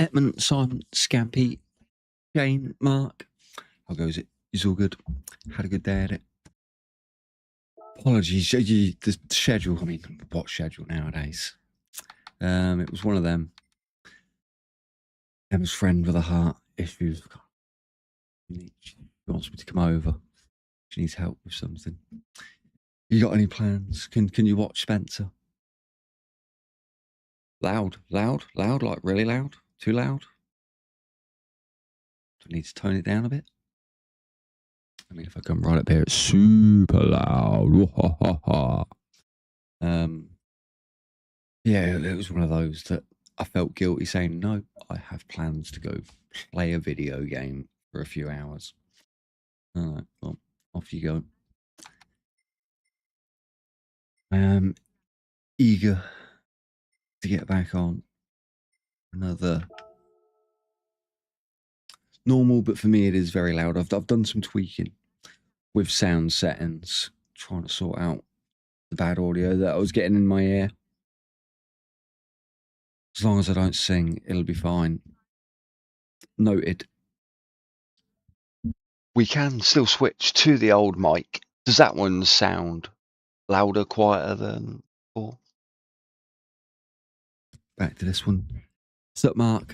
Edmund, Simon, Scampy, Jane, Mark. How goes it? It's all good. Had a good day at it. Apologies, the schedule. I mean, what schedule nowadays? It was one of them. Emma's friend with a heart issues. She wants me to come over. She needs help with something. You got any plans? Can you watch Spencer? Loud, like really loud? Too loud? Do I need to tone it down a bit? I mean, if I come right up here, it's super loud. Yeah, it was one of those that I felt guilty saying, no, I have plans to go play a video game for a few hours. All right, well, off you go. I am eager to get back on another normal, but for me it is very loud. I've done some tweaking with sound settings, trying to sort out the bad audio that I was getting in my ear. As long as I don't sing, it'll be fine. Noted. We can still switch to the old mic. Does that one sound louder, quieter than before? Back to this one. What's up, Mark?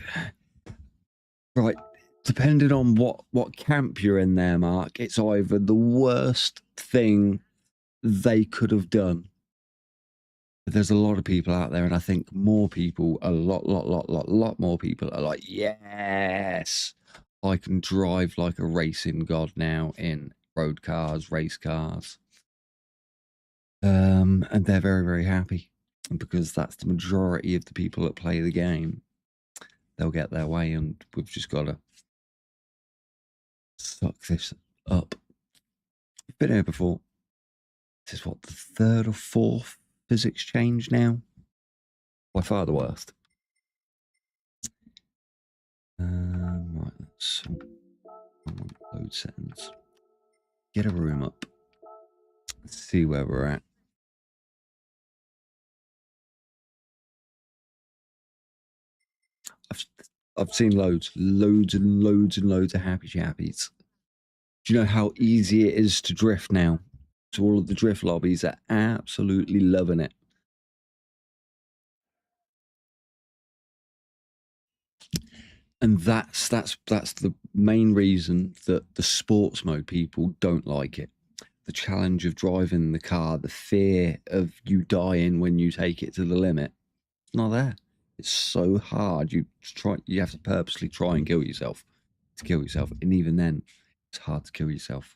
Right. Depending on what camp you're in there, Mark, it's either the worst thing they could have done. But there's a lot of people out there, and I think more people, a lot more people are like, yes, I can drive like a racing god now in road cars, race cars. And they're very, very happy because that's the majority of the people that play the game. They'll get their way, and we've just got to suck this up. I've been here before. This is what, the third or fourth physics change now? By far the worst. Right, let's load settings. Get a room up. Let's see where we're at. I've seen loads and loads of happy chappies. Do you know how easy it is to drift now? So all of the drift lobbies are absolutely loving it. And that's the main reason that the sports mode people don't like it. The challenge of driving the car, the fear of you dying when you take it to the limit, it's not there. It's so hard. You have to purposely try and kill yourself to kill yourself, and even then, it's hard to kill yourself.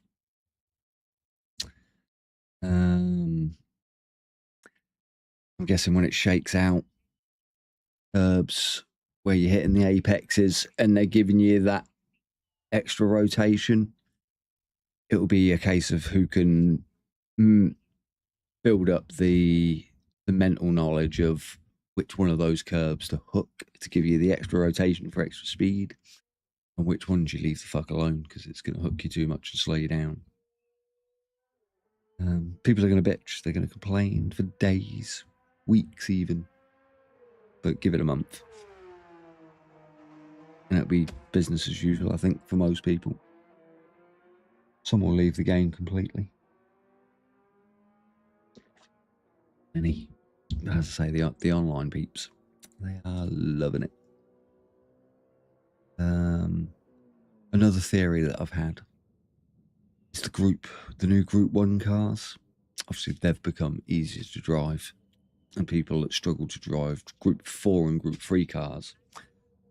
I'm guessing when it shakes out, curbs where you're hitting the apexes and they're giving you that extra rotation, it will be a case of who can build up the mental knowledge of which one of those curbs to hook to give you the extra rotation for extra speed, and which ones you leave the fuck alone because it's going to hook you too much and slow you down. People are going to bitch. They're going to complain for days, weeks even. But give it a month. And it'll be business as usual, I think, for most people. Some will leave the game completely. Many, as I say, the online peeps, they are loving it. Another theory that I've had is the new Group 1 cars. Obviously, they've become easier to drive, and people that struggle to drive Group 4 and Group 3 cars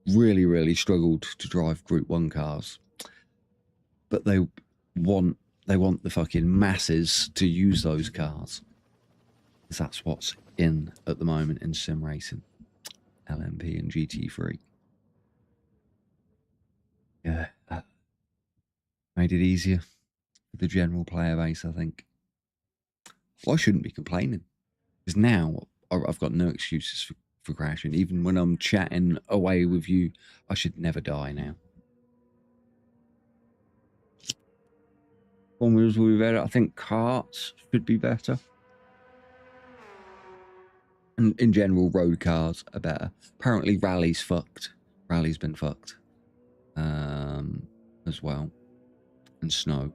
really struggled to drive Group 1 cars. But they want the fucking masses to use those cars. Because that's what's in at the moment in sim racing. LMP and GT3. Yeah, that made it easier for the general player base, I think. Well, I shouldn't be complaining. Because now I've got no excuses for crashing. Even when I'm chatting away with you, I should never die now. Formulas will be better. I think karts should be better. And in general, road cars are better. Apparently, rally's fucked Rally's been fucked as well, and snow.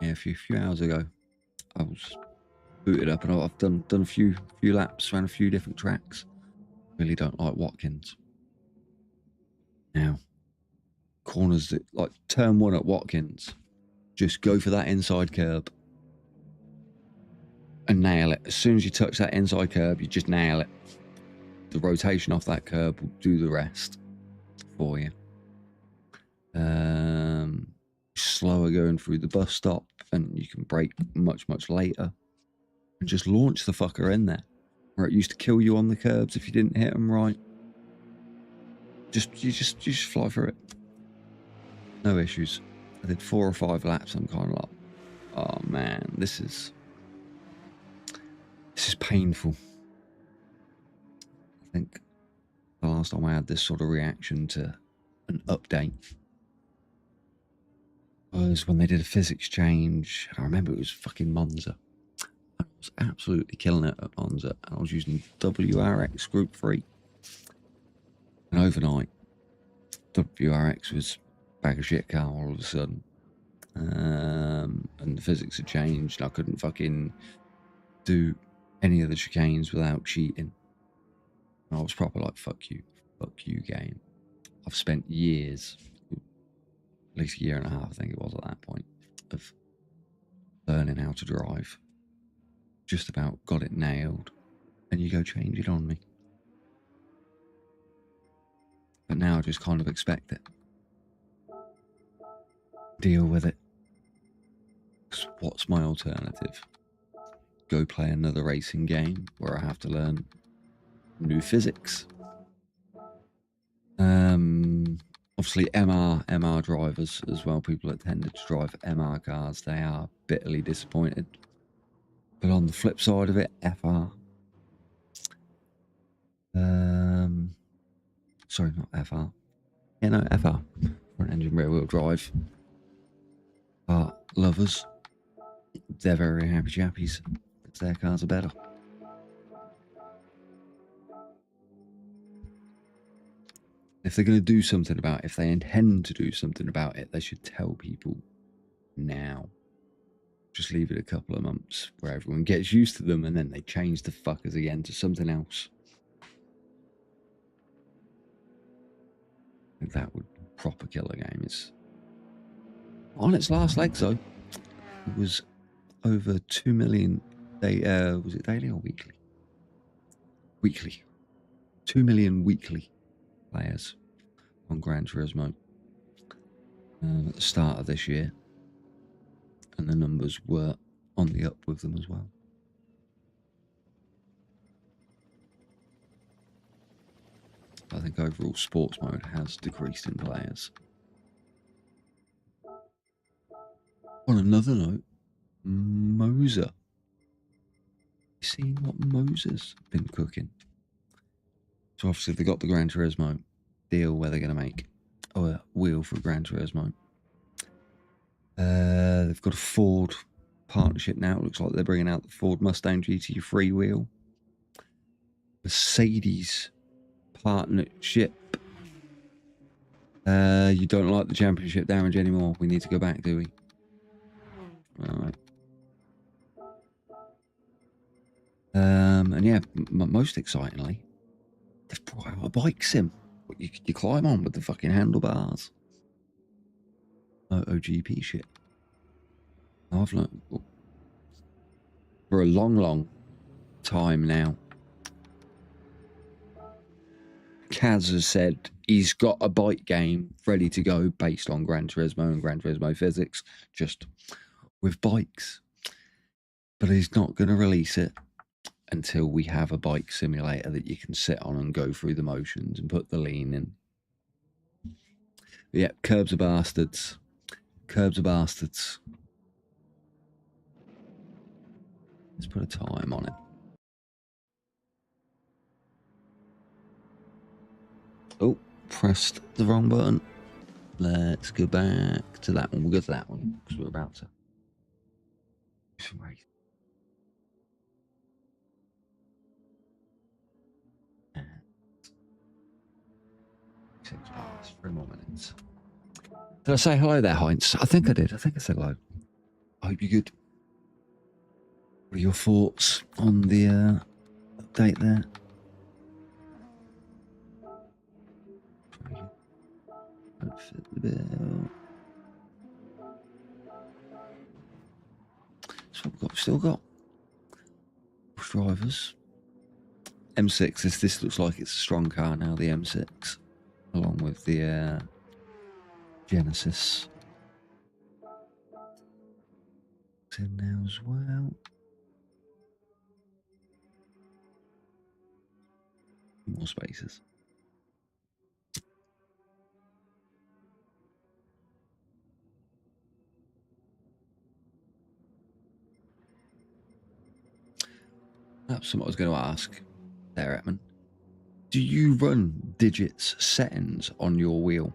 Yeah, a few hours ago, I was booted up and I've done a few laps around a few different tracks. Really don't like Watkins. Now, corners that, like turn 1 at Watkins, just go for that inside curb and nail it. As soon as you touch that inside curb, you just nail it. The rotation off that curb will do the rest for you. Slower going through the bus stop, and you can brake much later and just launch the fucker in there, where it used to kill you on the curbs if you didn't hit them right. You just fly through it, no issues. I did 4 or 5 laps. I'm kind of like, oh man, this is painful. I think the last time I had this sort of reaction to an update was when they did a physics change. I remember it was fucking Monza. I was absolutely killing it at Monza, and I was using WRX Gr3. And overnight, WRX was a bag of shit car all of a sudden. And the physics had changed, and I couldn't fucking do any of the chicanes without cheating. And I was proper like, fuck you game. I've spent years, at least a year and a half I think it was at that point, of learning how to drive. Just about got it nailed, and you go change it on me. But now I just kind of expect it. Deal with it. 'Cause what's my alternative? Go play another racing game where I have to learn new physics. Obviously MR drivers as well, people that tended to drive MR cars, they are bitterly disappointed. But on the flip side of it, FR. Sorry, not FR. Yeah, no, FR. Front engine rear wheel drive. Lovers, they're very happy chappies. Their cars are better. If they're going to do something about it, if they intend to do something about it, they should tell people now. Just leave it a couple of months where everyone gets used to them, and then they change the fuckers again to something else. I think that would proper kill the game. It's on its last legs though. It was over 2 million. Was it daily or weekly? Weekly. 2 million weekly players on Gran Turismo at the start of this year, and the numbers were on the up with them as well. I think overall sports mode has decreased in players. On another note, Moser. You seen what Moser's been cooking? So obviously they got the Gran Turismo deal where they're going to make a wheel for Gran Turismo. They've got a Ford partnership now. It looks like they're bringing out the Ford Mustang GT3 wheel. Mercedes partnership. You don't like the championship damage anymore. We need to go back, do we? All right. And yeah, most excitingly, they've brought out a bike sim. You climb on with the fucking handlebars. MotoGP shit. I've learned for a long time now. Kaz has said he's got a bike game ready to go based on Gran Turismo and Gran Turismo physics, just with bikes. But he's not going to release it until we have a bike simulator that you can sit on and go through the motions and put the lean in. But yeah, curbs are bastards. Curbs are bastards. Let's put a time on it. Oh, pressed the wrong button. Let's go back to that one. We'll go to that one because we're about to do some race. 36 hours, 3 more minutes. Did I say hello there, Heinz? I think I did. I think I said hello. I hope you're good. What are your thoughts on the update there? Don't fit the bill. So we've still got drivers. M6, this looks like it's a strong car now, the M6, along with the Genesis. It's in now as well. More spaces. That's something I was going to ask there, Edmund. Do you run digits settings on your wheel?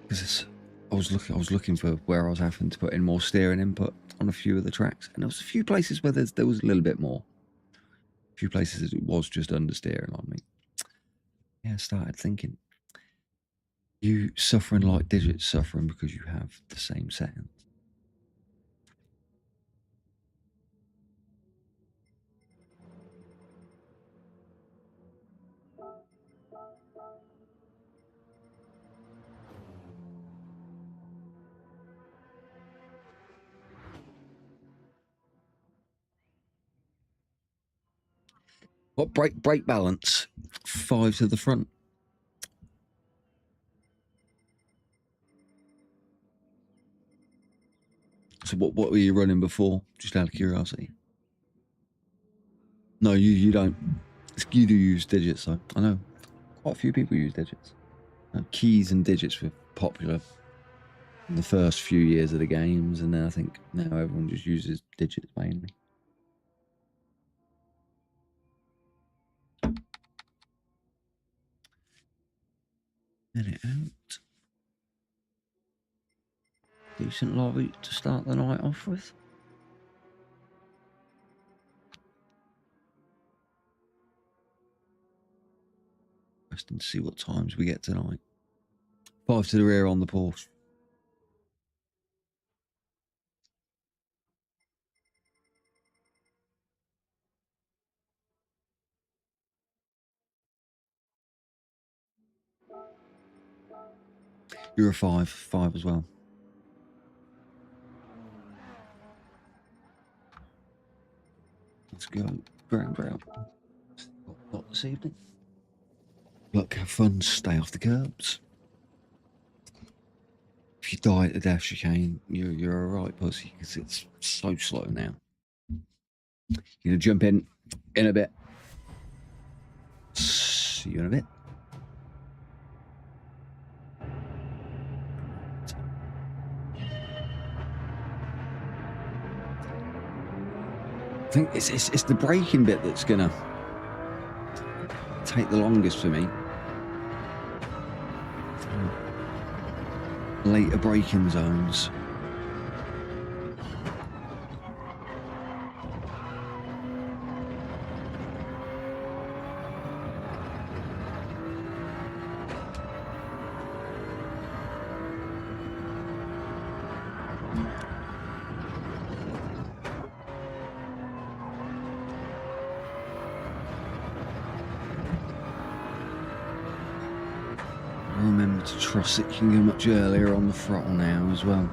Because I was looking for where I was having to put in more steering input on a few of the tracks, and there was a few places where there was a little bit more. A few places it was just understeering on me. Yeah, I started thinking, you suffering like digits suffering because you have the same settings. What brake balance? 5 to the front. So what were you running before? Just out of curiosity. No, you don't. You do use digits though. I know quite a few people use digits. Keys and digits were popular in the first few years of the games, and then I think now everyone just uses digits mainly. Get it out. Decent lobby to start the night off with. Interesting to see what times we get tonight. 5 to the rear on the Porsche. You're a 5 as well. Let's go. Gran. Not this evening. Look, have fun, stay off the curbs. If you die at the death chicane, you're alright, pussy, because it's so slow now. You're gonna jump in a bit. See you in a bit. I think it's the braking bit that's gonna take the longest for me. Later braking zones. Remember to trust it can go much earlier on the throttle now as well.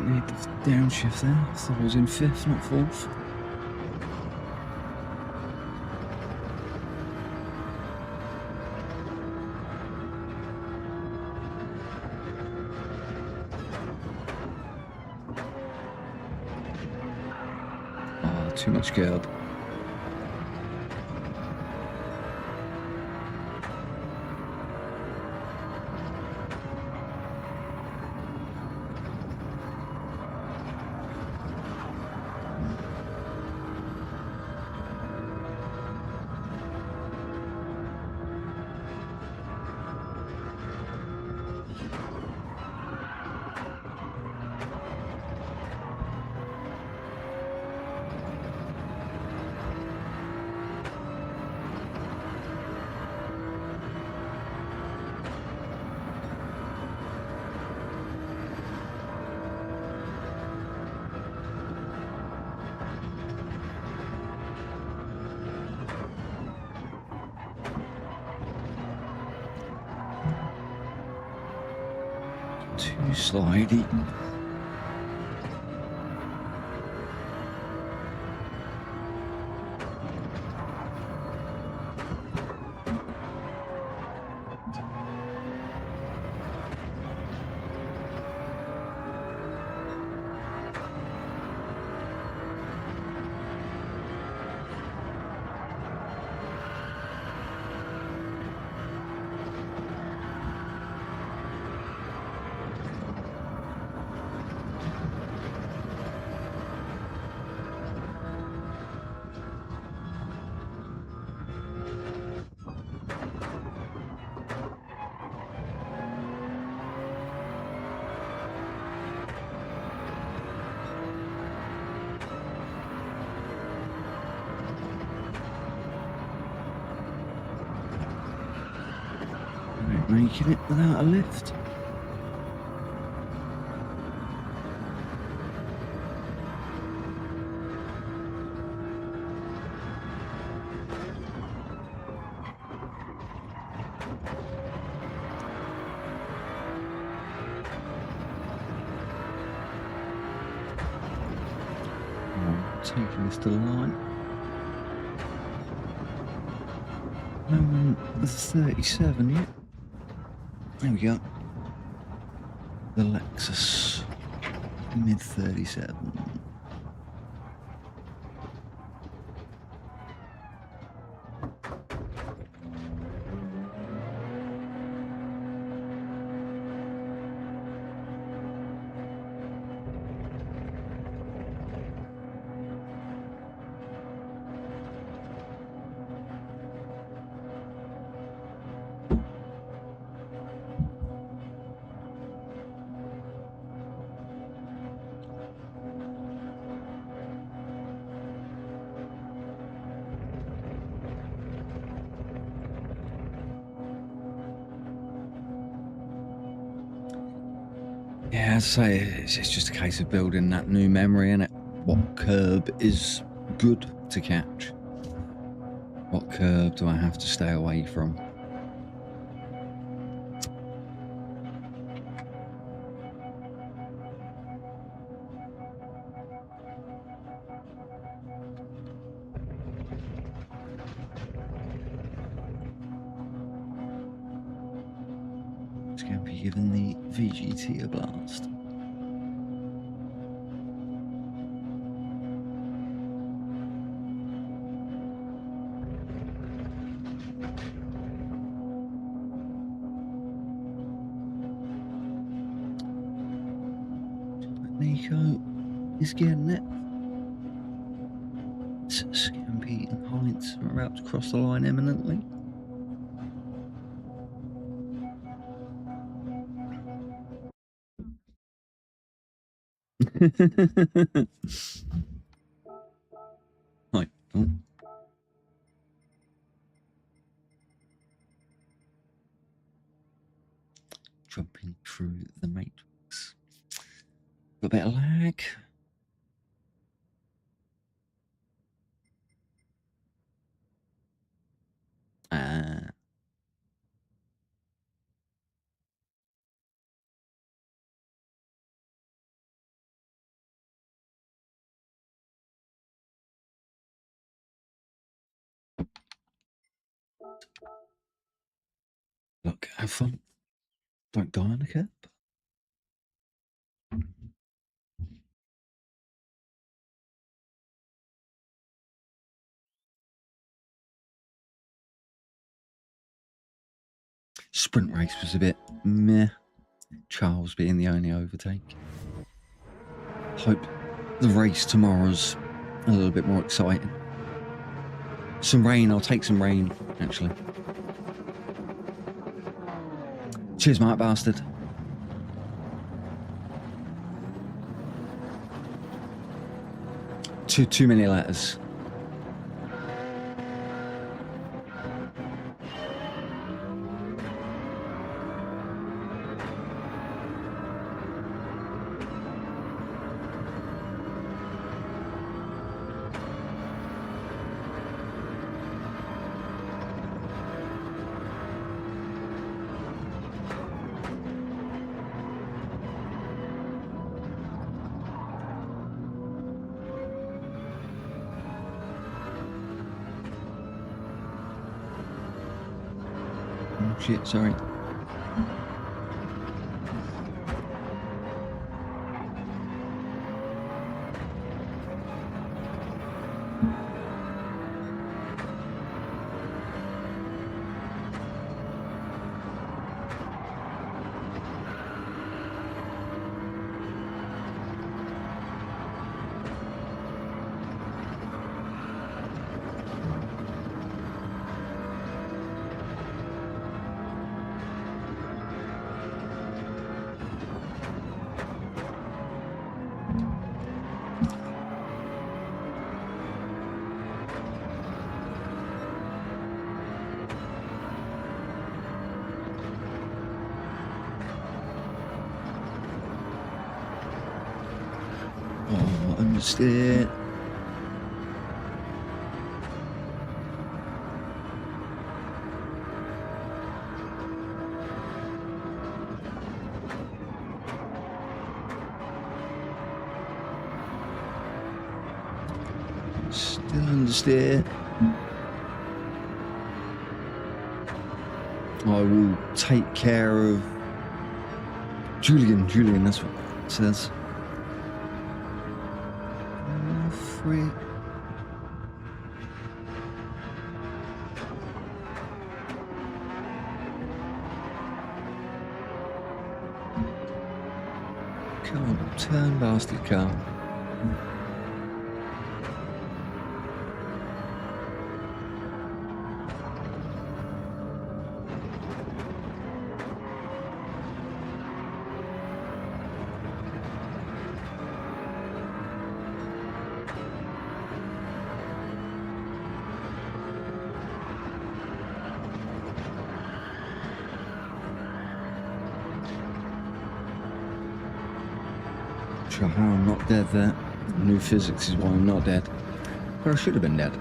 Didn't need the downshift there. I thought I was in 5th, not 4th. Oh, too much curb. Too slidey. Making it without a lift. Taking this to the line. No one with 37 yet. There we go. The Lexus mid 37. Yeah, I'd say it's just a case of building that new memory in it. What curb is good to catch? What curb do I have to stay away from? It's going to be giving the VGT a blast. Nico is getting it. Scampy and Heinz are about to cross the line imminently. Right. Oh. Jumping through the matrix. Got a bit of lag. Look, have fun. Don't die on the curb. Sprint race was a bit meh. Charles being the only overtake. Hope the race tomorrow's a little bit more exciting. Some rain, I'll take some rain, actually. Cheers, mate, bastard. Too many letters. Shit, sorry. Oh, understeer. Still understeer. I will take care of Julian. Julian, that's what it says. Free. Come on, turn, bastard car. How I'm not dead there. New physics is why I'm not dead. But I should have been dead.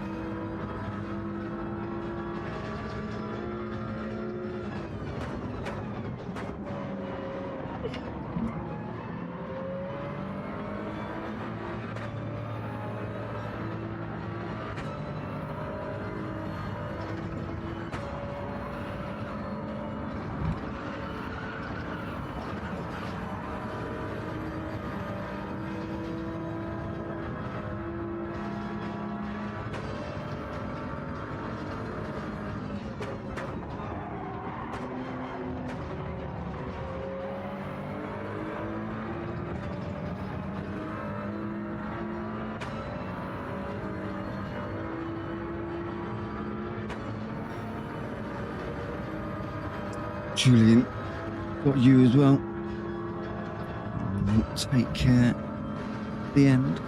Julian, got you as well. Take care at the end.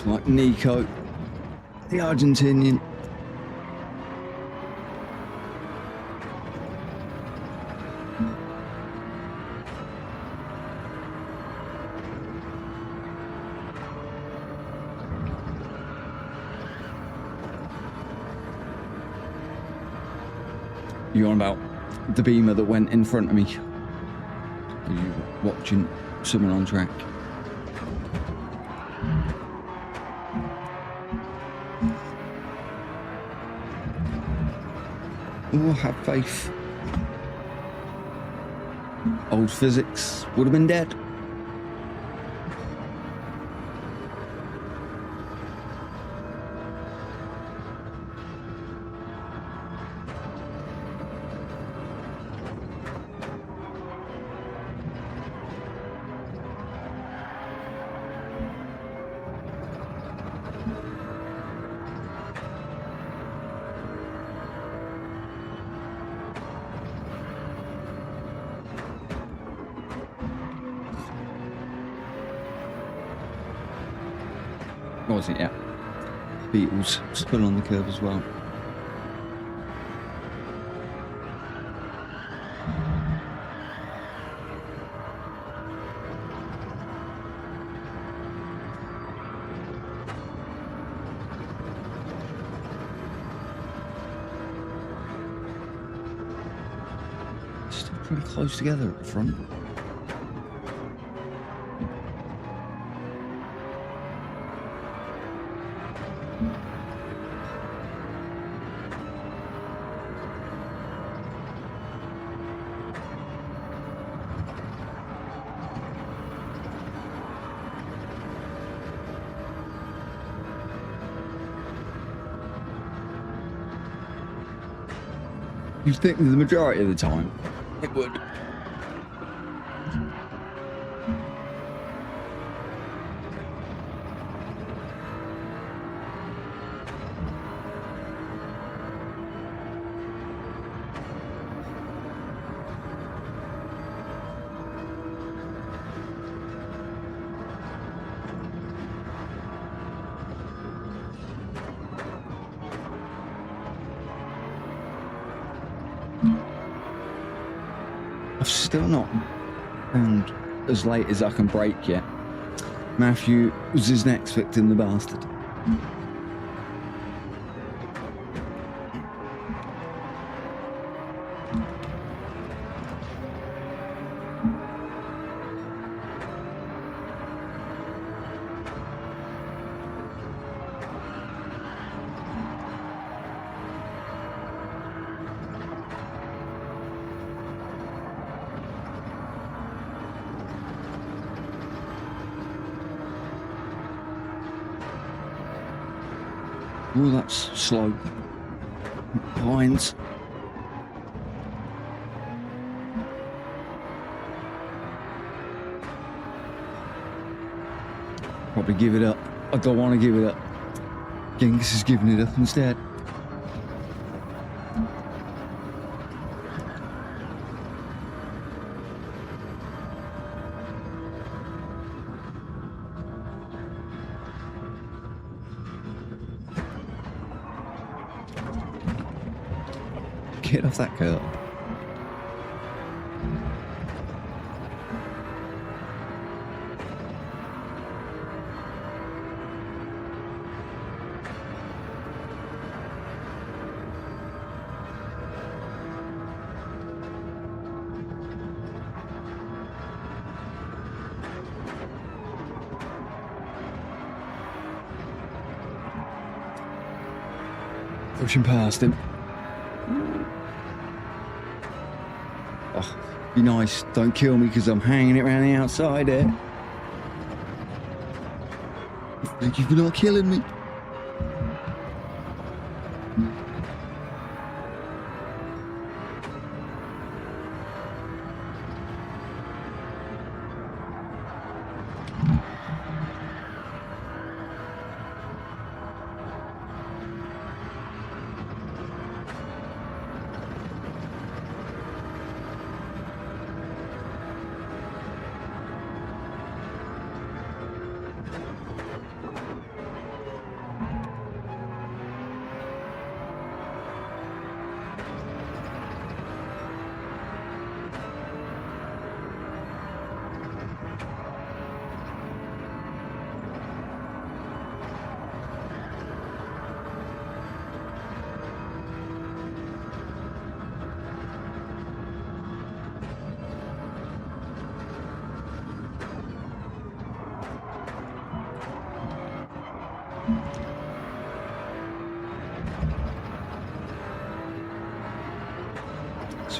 like Nico, the Argentinian. You on about the beamer that went in front of me? Are you watching someone on track? Oh, have faith. Old physics would have been dead. What was it? Yeah. Beatles still on the curve as well. Still pretty close together at the front. You'd think the majority of the time it would. I've still not found as late as I can break yet. Matthew was his next victim, the bastard. Oh, that's slow. Pines. Probably give it up. I don't want to give it up. Genghis is giving it up instead. Get off that curb. Pushing past him. Oh, be nice. Don't kill me because I'm hanging it around the outside here. Thank you for not killing me.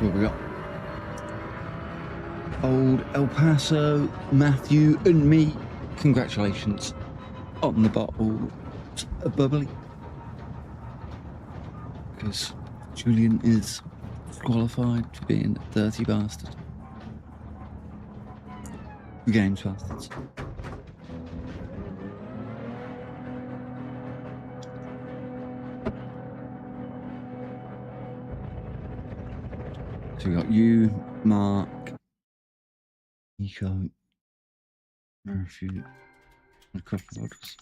So what we got? Old El Paso, Matthew and me. Congratulations on the bottle. A bubbly. Because Julian is qualified for being a dirty bastard. Games bastards. So we got you, Mark, Nico, Murphy, and a couple of others.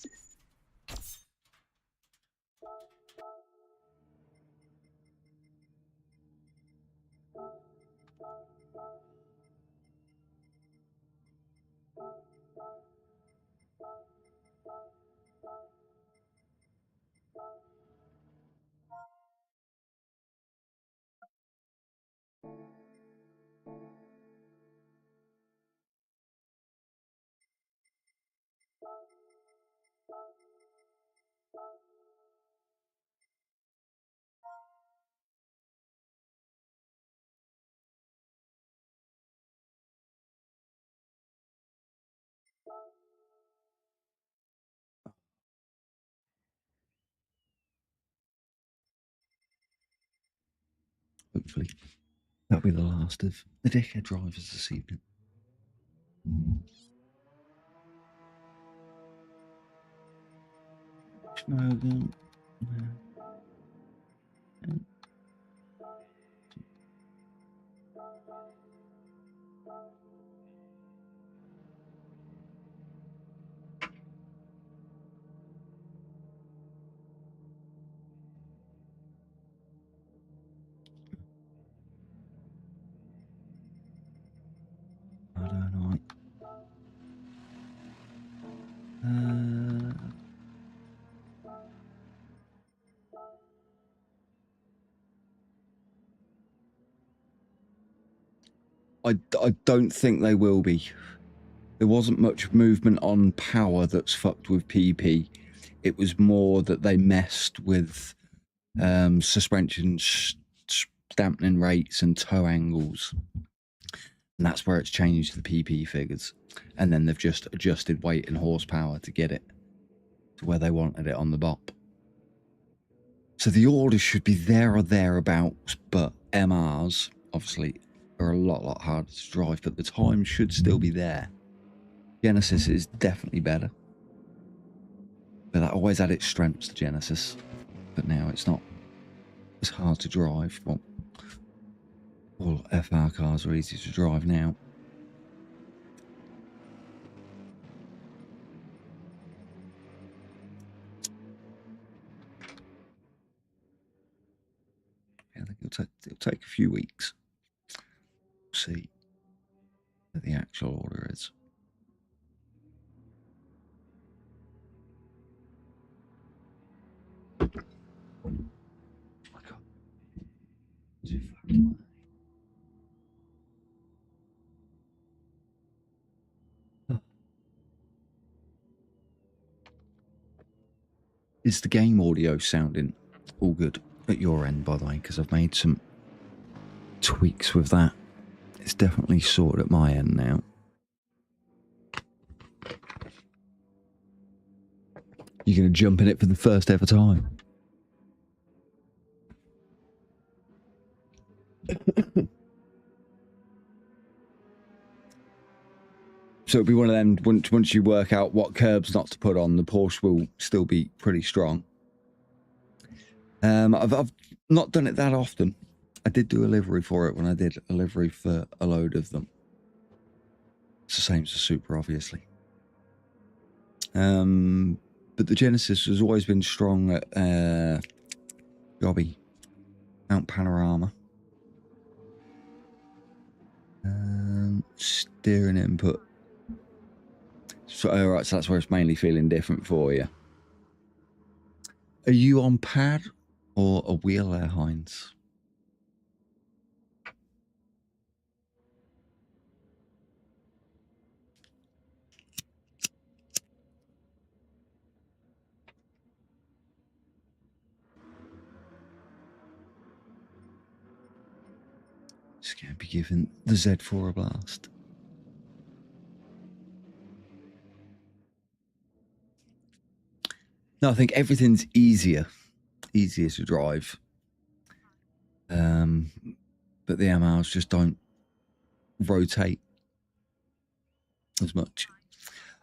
Hopefully, that'll be the last of the dickhead drivers this evening. Schmogan. I don't know. I don't think they will be. There wasn't much movement on power that's fucked with PP. It was more that they messed with suspension dampening rates and toe angles. And that's where it's changed the PP figures. And then they've just adjusted weight and horsepower to get it to where they wanted it on the bop. So the orders should be there or thereabouts, but MRs, obviously, are a lot harder to drive, but the time should still be there. Genesis is definitely better. But that always had its strengths, the Genesis. But now it's not as hard to drive. Well, all FR cars are easy to drive now. Yeah, I think it'll take a few weeks. We'll see what the actual order is. Oh my God. Too far away. Is the game audio sounding all good at your end, by the way? Because I've made some tweaks with that. It's definitely sorted at my end now. You're going to jump in it for the first ever time. So it'll be one of them, once you work out what curbs not to put on, the Porsche will still be pretty strong. I've not done it that often. I did do a livery for it when I did a livery for a load of them. It's the same as the Super, obviously. But the Genesis has always been strong at Gobby, Mount Panorama. Steering input. So, alright, so that's where it's mainly feeling different for you. Are you on pad or a wheel there, Heinz? going to be giving the Z4 a blast. No, I think everything's easier to drive. But the MRs just don't rotate as much.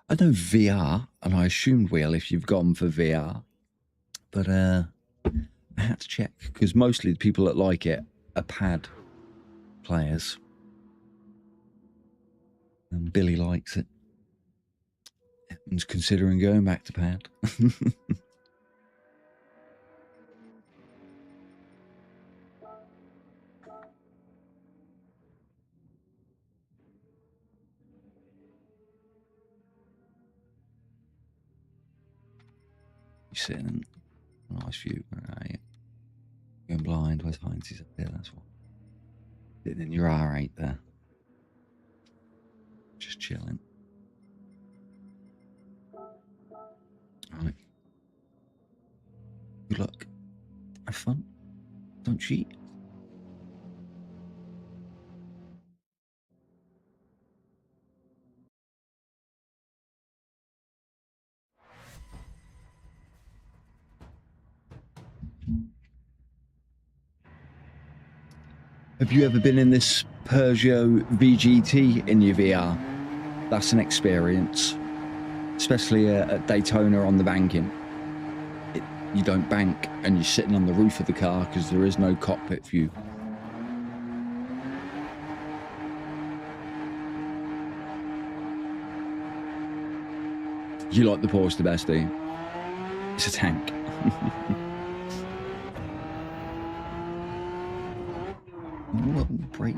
I know VR, and I assumed will if you've gone for VR, but I had to check because mostly the people that like it are pad players. And Billy likes it. He's considering going back to pad. You're sitting in a nice view. Where are you? Going blind. Where's Heinz? He's up there. That's what. Sitting in your R8 there. Just chilling. Right. Good luck. Have fun. Don't cheat. Have you ever been in this Peugeot VGT in your VR? That's an experience, especially at Daytona on the banking. You don't bank and you're sitting on the roof of the car because there is no cockpit view. You like the Porsche the best, do you? It's a tank. What break?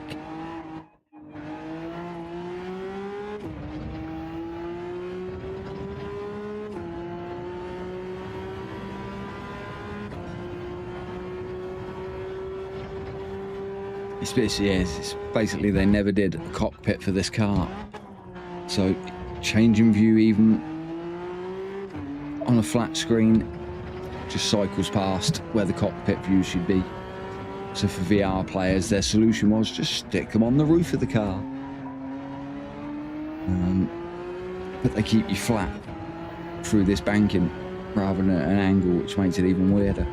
It's basically they never did a cockpit for this car, so changing view even on a flat screen just cycles past where the cockpit view should be. So for VR players, their solution was just stick them on the roof of the car. But they keep you flat through this banking rather than at an angle, which makes it even weirder.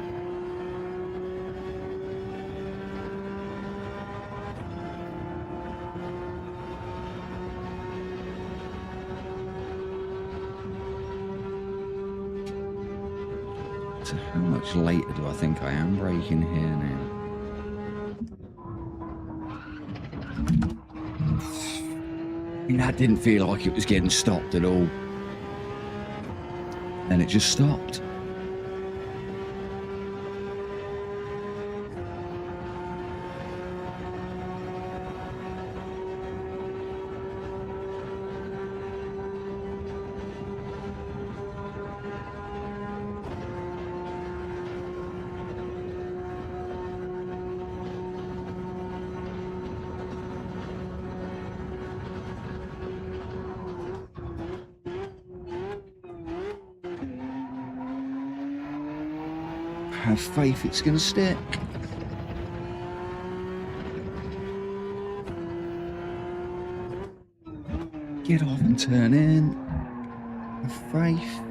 So how much later do I think I am braking here now? I mean, that didn't feel like it was getting stopped at all. And it just stopped. Have faith it's going to stick. Get off and turn in. Have faith.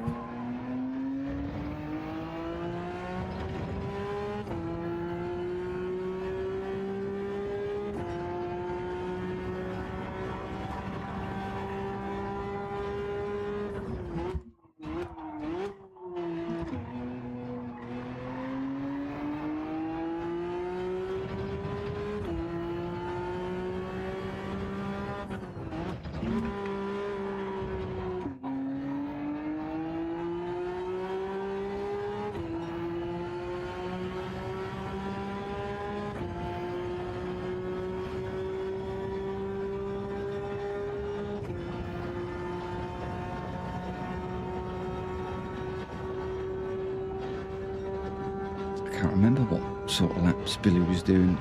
I can't remember what sort of laps Billy was doing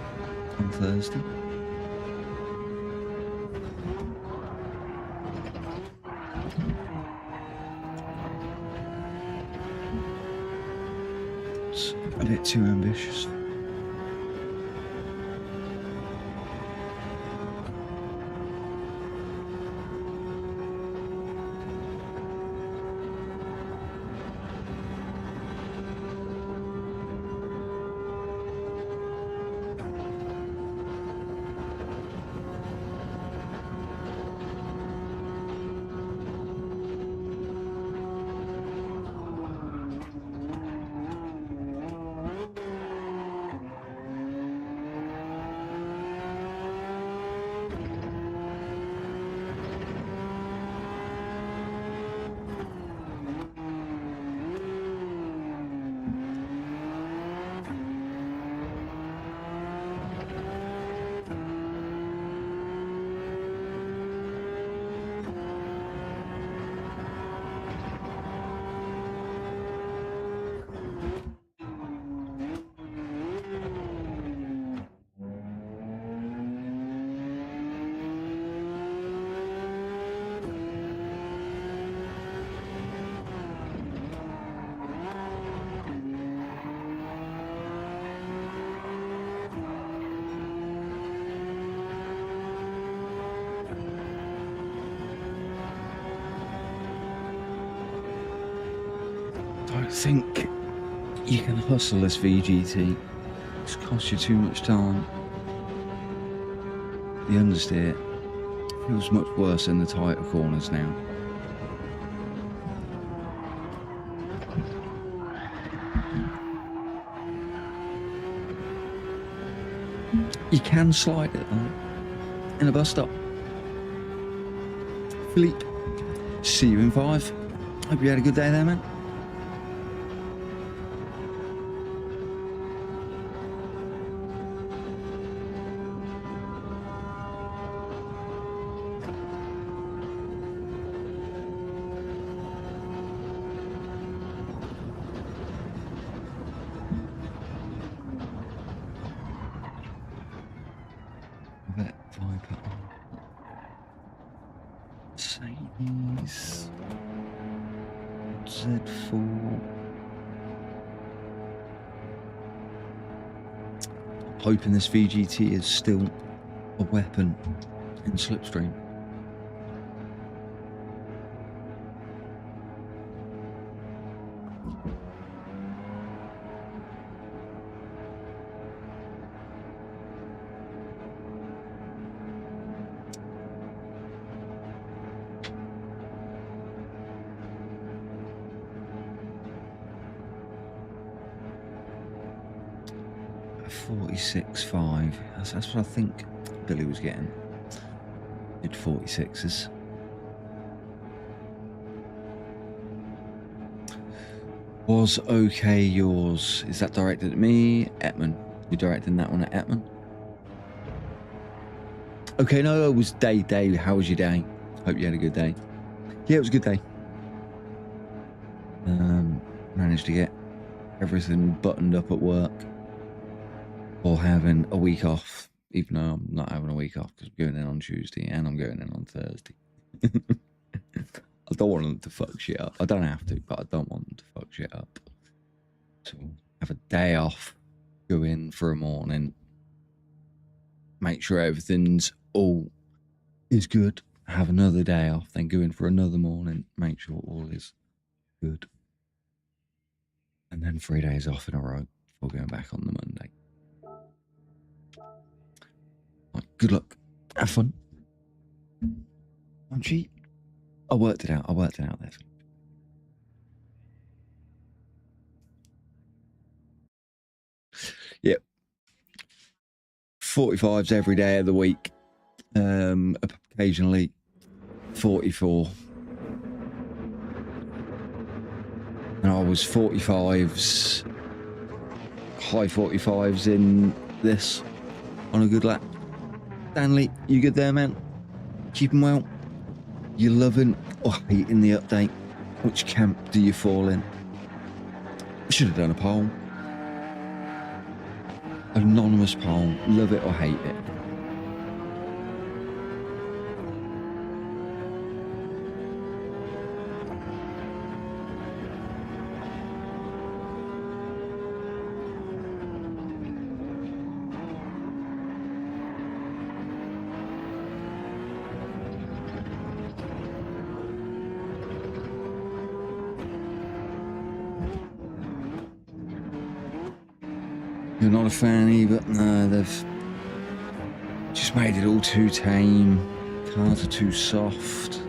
on Thursday. It's a bit too ambitious. don't think you can hustle this VGT. It's cost you too much time. The understeer feels much worse in the tighter corners now. You can slide it though in a bus stop. Philippe, see you in 5. Hope you had a good day there, man. Mercedes Z4. Hoping this VGT is still a weapon in slipstream. .46.5. That's what I think Billy was getting. Mid 46s. Was okay yours? Is that directed at me? Etman. You directing that one at Etman? Okay, no, it was day. How was your day? Hope you had a good day. Yeah, it was a good day. Managed to get everything buttoned up at work. Or having a week off, even though I'm not having a week off because I'm going in on Tuesday and I'm going in on Thursday. I don't want them to fuck shit up. I don't have to, but I don't want them to fuck shit up. So have a day off, go in for a morning, make sure everything's all is good, have another day off, then go in for another morning, make sure all is good. And then 3 days off in a row before going back on the Monday. Good luck. Have fun. Don't cheat. I worked it out there. Yep. 45s every day of the week. Occasionally 44. And I was 45s, high 45s in this on a good lap. Stanley, you good there, man? Keep him well. You loving or hating the update? Which camp do you fall in? Should have done a poll. Anonymous poll. Love it or hate it? You're not a fan either? No, they've just made it all too tame. Cars are too soft,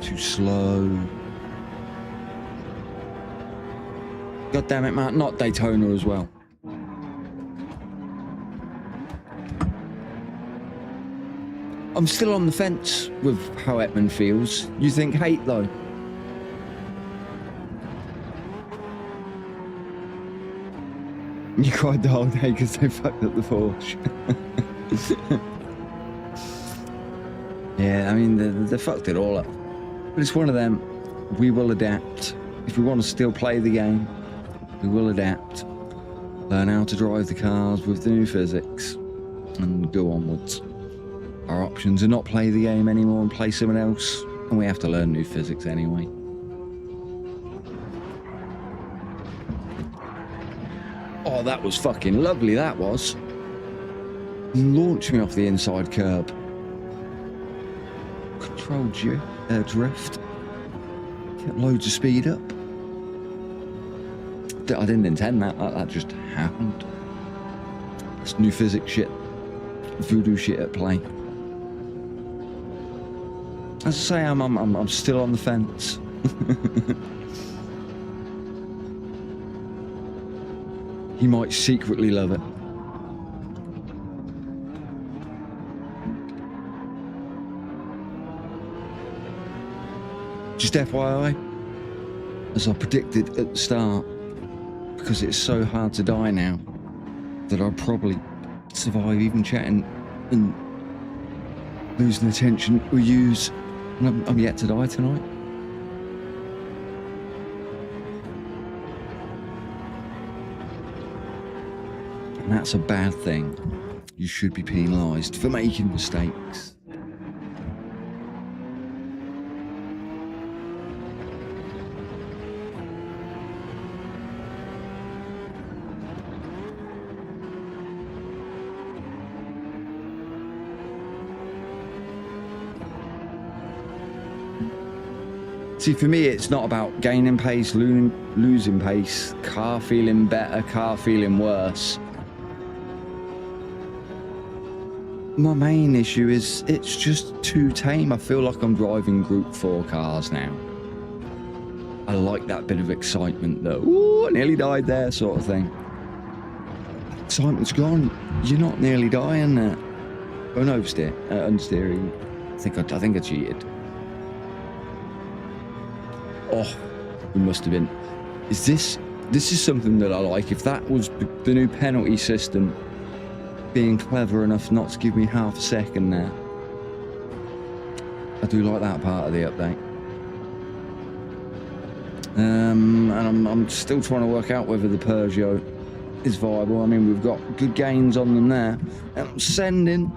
too slow. God damn it, Matt, not Daytona as well. I'm still on the fence with how Etman feels. You think hate though? You cried the whole day because they fucked up the Porsche. Yeah, I mean, they fucked it all up. But it's one of them. We will adapt. If we want to still play the game, we will adapt. Learn how to drive the cars with the new physics and go onwards. Our options are not play the game anymore and play someone else, and we have to learn new physics anyway. Oh, that was fucking lovely, that was. Launched me off the inside curb. Controlled you, drift. get loads of speed up. I didn't intend that. That just happened. It's new physics shit, voodoo shit at play. As I say, I'm still on the fence. He might secretly love it. Just FYI, as I predicted at the start, because it's so hard to die now, that I'll probably survive even chatting and losing attention or use. And I'm yet to die tonight. And that's a bad thing. You should be penalised for making mistakes. See, for me, it's not about gaining pace, losing pace, car feeling better, car feeling worse. My main issue is it's just too tame. I feel like I'm driving Group 4 cars now. I like that bit of excitement though. Ooh, I nearly died there sort of thing. Excitement's gone. You're not nearly dying there. Oh no, understeering. I think I cheated. Oh, we must have been. This is something that I like. If that was the new penalty system, being clever enough not to give me half a second there. I do like that part of the update. And I'm still trying to work out whether the Peugeot is viable. I mean, we've got good gains on them there. And I'm sending.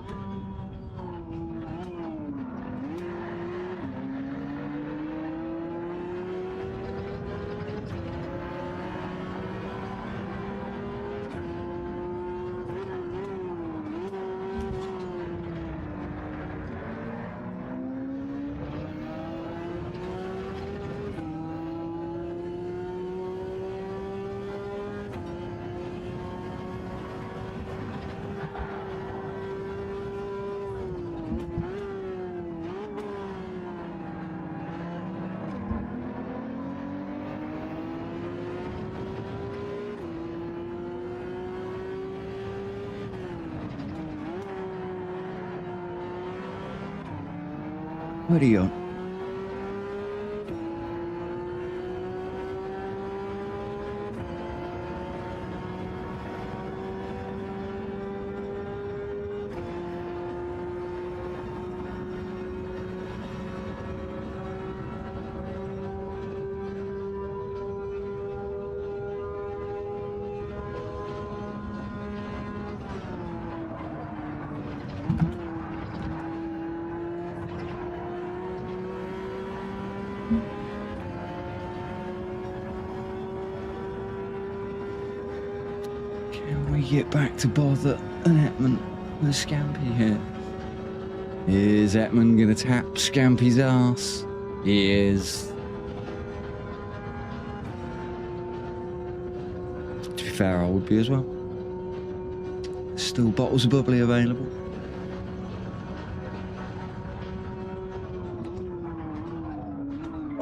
What are you on? Get back to bother an Hetman with Scampy here. Is Hetman gonna tap Scampy's ass? He is. To be fair, I would be as well. Still bottles of bubbly available.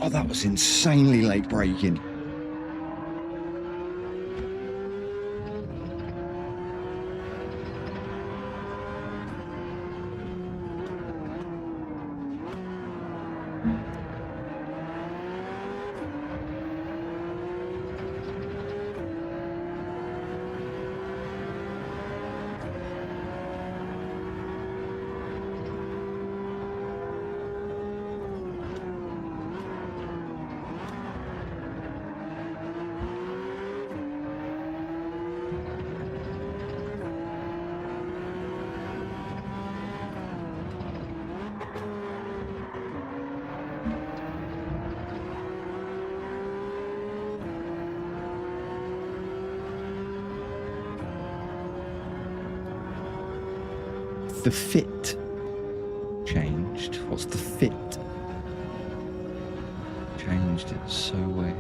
Oh, that was insanely late braking. The fit changed. What's the fit changed it. So weird.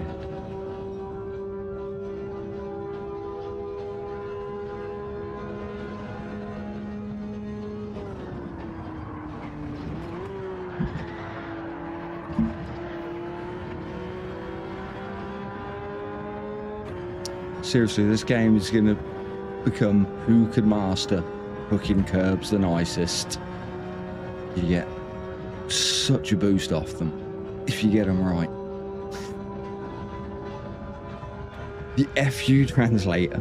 Seriously, this game is going to become who could master hooking curbs the nicest. You get such a boost off them if you get them right. The FU translator.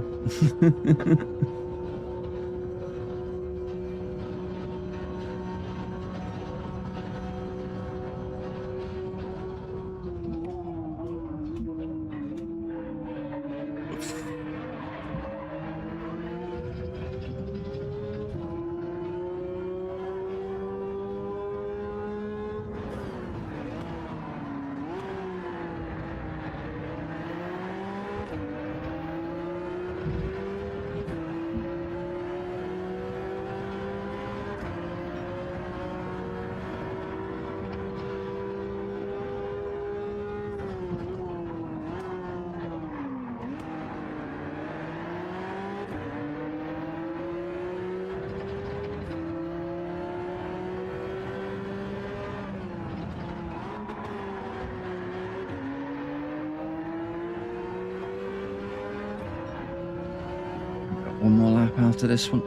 One more lap after this one.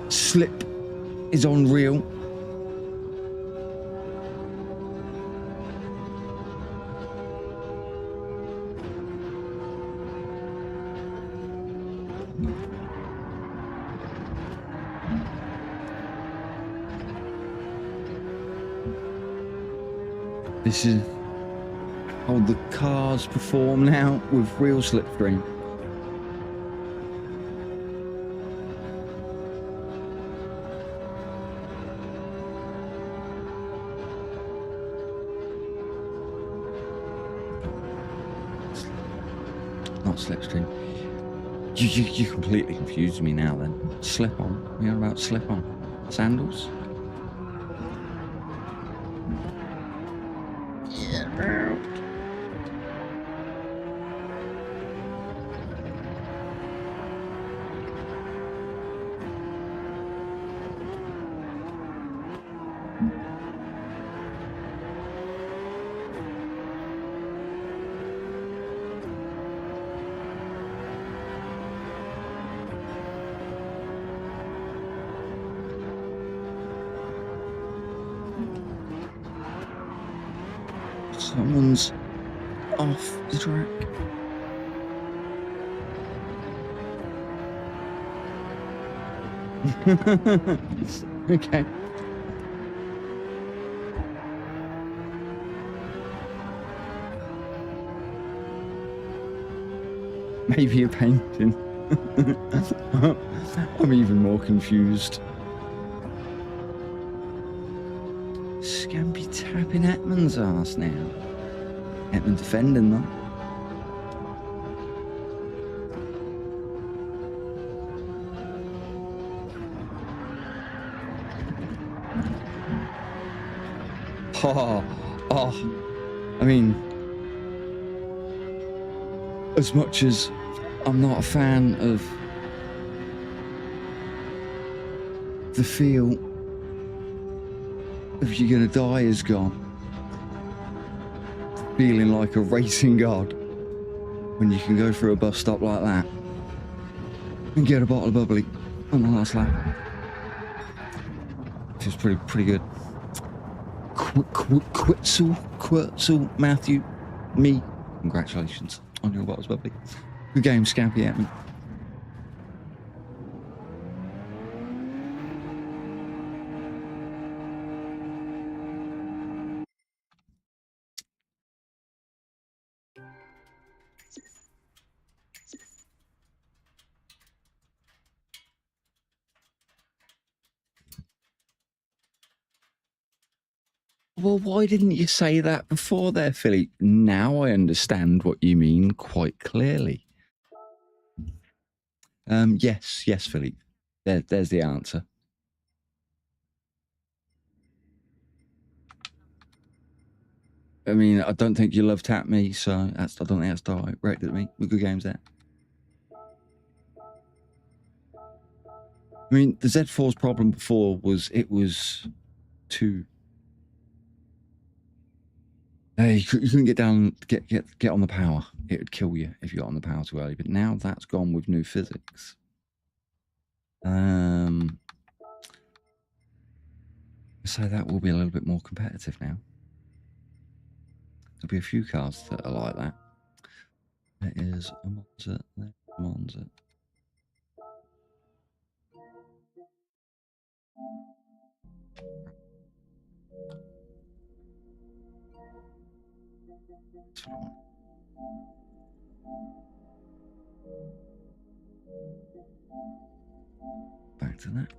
Slip is unreal. This is how the cars perform now with real slipstream. Not slipstream. You completely confused me now then. Slip on. We're about slip on. Sandals? Someone's off the track. Okay. Maybe a painting. I'm even more confused. Scampy tapping Hetman's ass now. Hetman defending them. I mean, as much as I'm not a fan of the feel of You're Gonna Die is gone, feeling like a racing god when you can go through a bus stop like that and get a bottle of bubbly on the last lap. Feels pretty good. Quetzal, Matthew, me, congratulations on your bottles bubbly. Good game, Scampy Hetman. Well, why didn't you say that before there, Philippe? Now I understand what you mean quite clearly. Yes, Philippe. There's the answer. I mean, I don't think you love Tap Me, so that's, I don't think that's direct at me. With good games there. I mean, the Z4's problem before was it was too. You couldn't get down, get on the power. It would kill you if you got on the power too early. But now that's gone with new physics. So that will be a little bit more competitive now. There'll be a few cars that are like that. There is a Monza, there's a Monza. Back to that.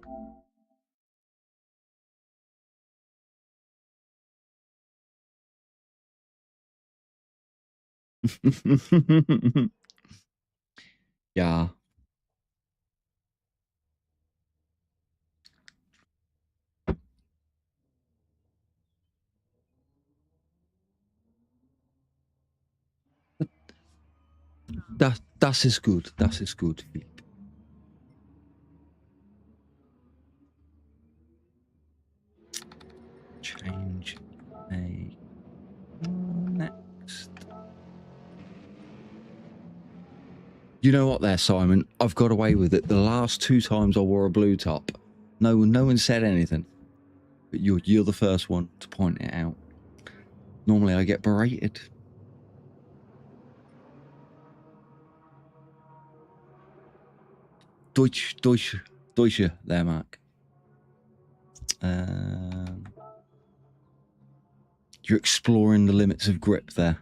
Yeah. Das ist gut. Das ist gut. Change a next. You know what there, Simon? I've got away with it. The last 2 times I wore a blue top, no one said anything. But you're the first one to point it out. Normally I get berated. Deutsche there, Mark. You're exploring the limits of grip there.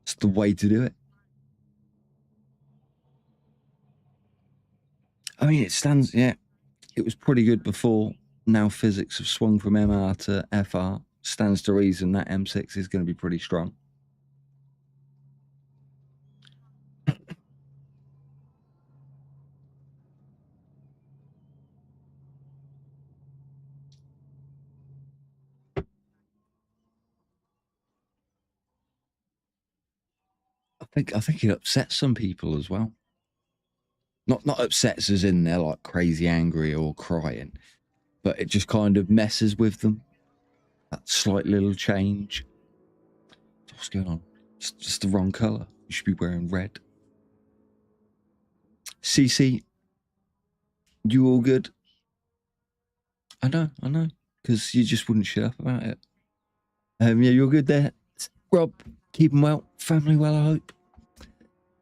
It's the way to do it. I mean, it stands, yeah. It was pretty good before. Now physics have swung from MR to FR. Stands to reason that M6 is going to be pretty strong. I think it upsets some people as well. Not upsets as in they're like crazy angry or crying, but it just kind of messes with them. That slight little change. What's going on? It's just the wrong color. You should be wearing red. CC, you all good? I know, because you just wouldn't shut up about it. Yeah, you're good there. Rob, keeping well, family well, I hope.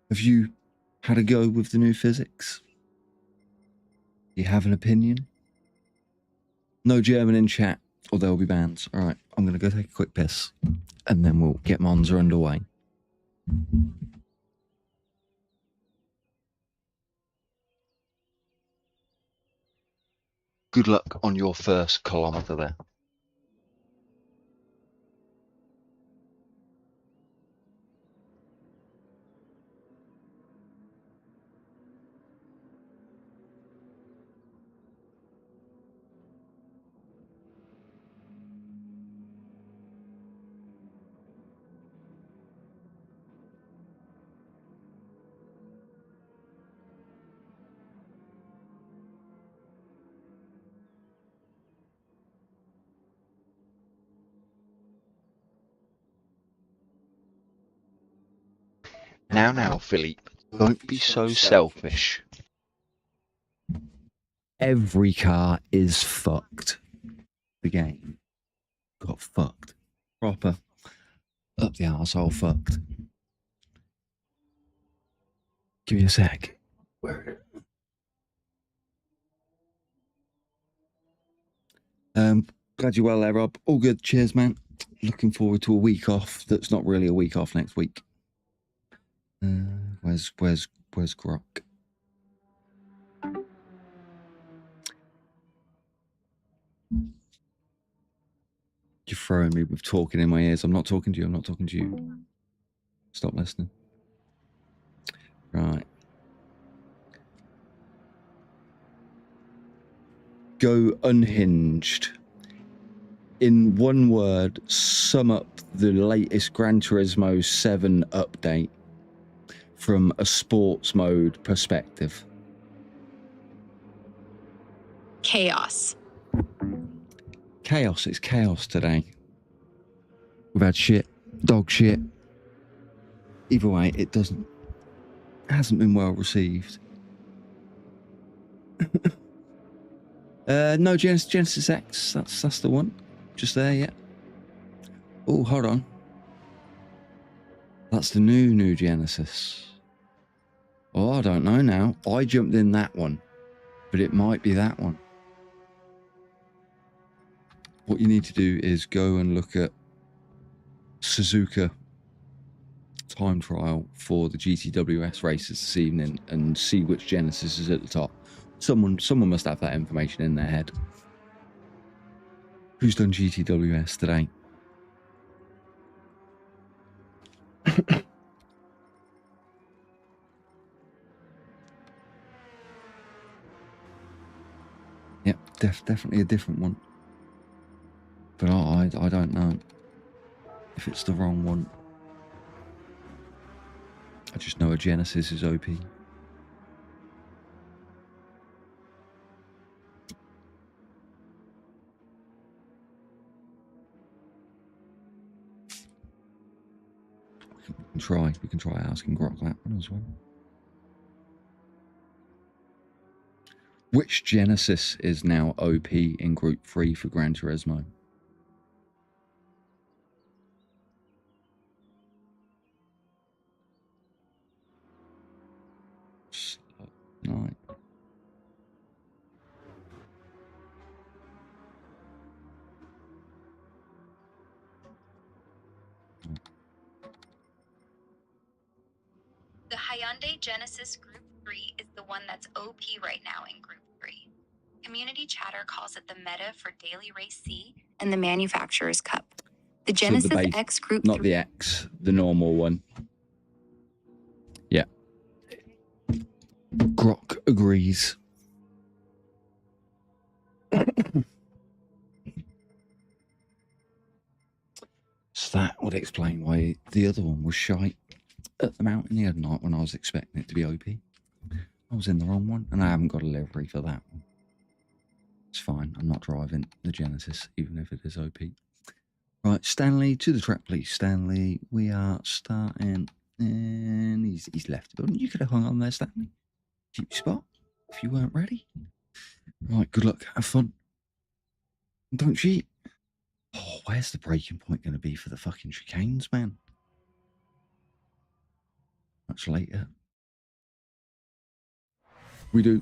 Have you had a go with the new physics? Do you have an opinion? No German in chat, or there'll be bans. All right, I'm going to go take a quick piss, and then we'll get Monza underway. Good luck on your first kilometre there. Now, Philippe, don't be so selfish. Every car is fucked. The game got fucked. Proper up the arsehole fucked. Give me a sec. Glad you're well there, Rob. All good. Cheers, man. Looking forward to a week off. That's not really a week off next week. Where's Grok? You're throwing me with talking in my ears. I'm not talking to you. I'm not talking to you. Stop listening. Right. Go unhinged. in one word, sum up the latest Gran Turismo 7 update from a sports mode perspective. Chaos. Chaos. It's chaos today. We've had shit, dog shit. Either way, it hasn't been well received. No, Genesis X. That's the one. Just there, yeah. Oh, hold on. That's the new Genesis. Oh, I don't know now. I jumped in that one, but it might be that one. What you need to do is go and look at Suzuka time trial for the GTWS races this evening and see which Genesis is at the top. Someone must have that information in their head. Who's done GTWS today? Yep, definitely a different one. But I don't know if it's the wrong one. I just know a Genesis is OP. We can try asking Grok that one as well. Which Genesis is now OP in Group 3 for Gran Turismo? Right. The Hyundai Genesis Group 3 is the one that's OP right now in Group 3. Community chatter calls it the meta for Daily Race C and the Manufacturer's Cup. The Genesis So the X Group not the X, the normal one. Yeah. Grok agrees. So that would explain why the other one was shite at the mountain the other night when I was expecting it to be OP. I was in the wrong one, and I haven't got a livery for that one. It's fine. I'm not driving the Genesis, even if it is OP. Right, Stanley, to the track, please. Stanley, we are starting, and he's left the building. You could have hung on there, Stanley. Keep your spot if you weren't ready. Right, good luck. Have fun. Don't cheat. Oh, where's the breaking point going to be for the fucking chicanes, man? Much later. We do.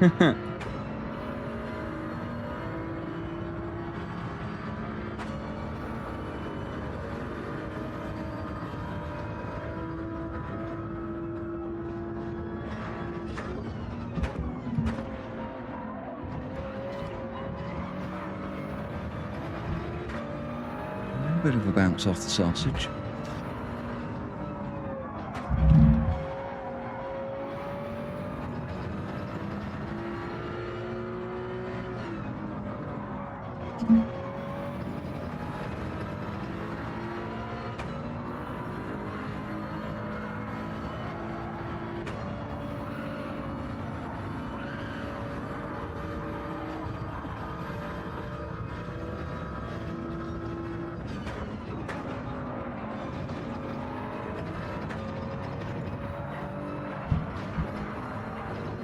A bit of a bounce off the sausage.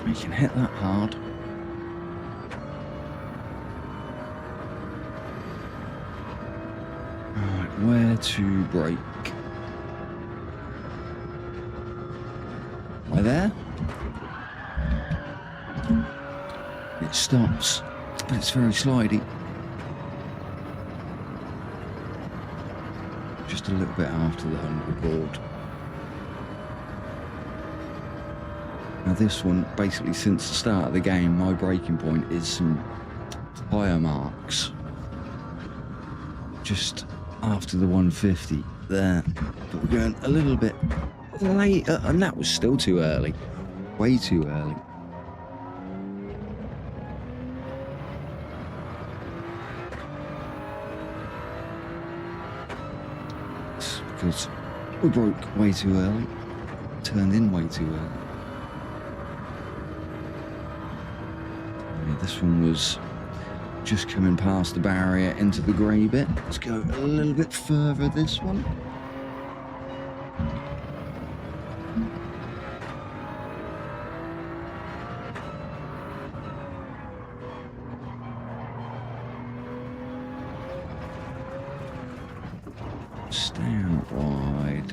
You can hit that hard. Alright, where to brake? Right there? it stops, but it's very slidey. Just a little bit after the 100 board. Now this one, basically since the start of the game, my breaking point is some tyre marks. Just after the 150 there. But we're going a little bit later, and that was still too early. Way too early. It's because we broke way too early. Turned in way too early. Yeah, this one was just coming past the barrier into the grey bit. Let's go a little bit further this one. Stand wide.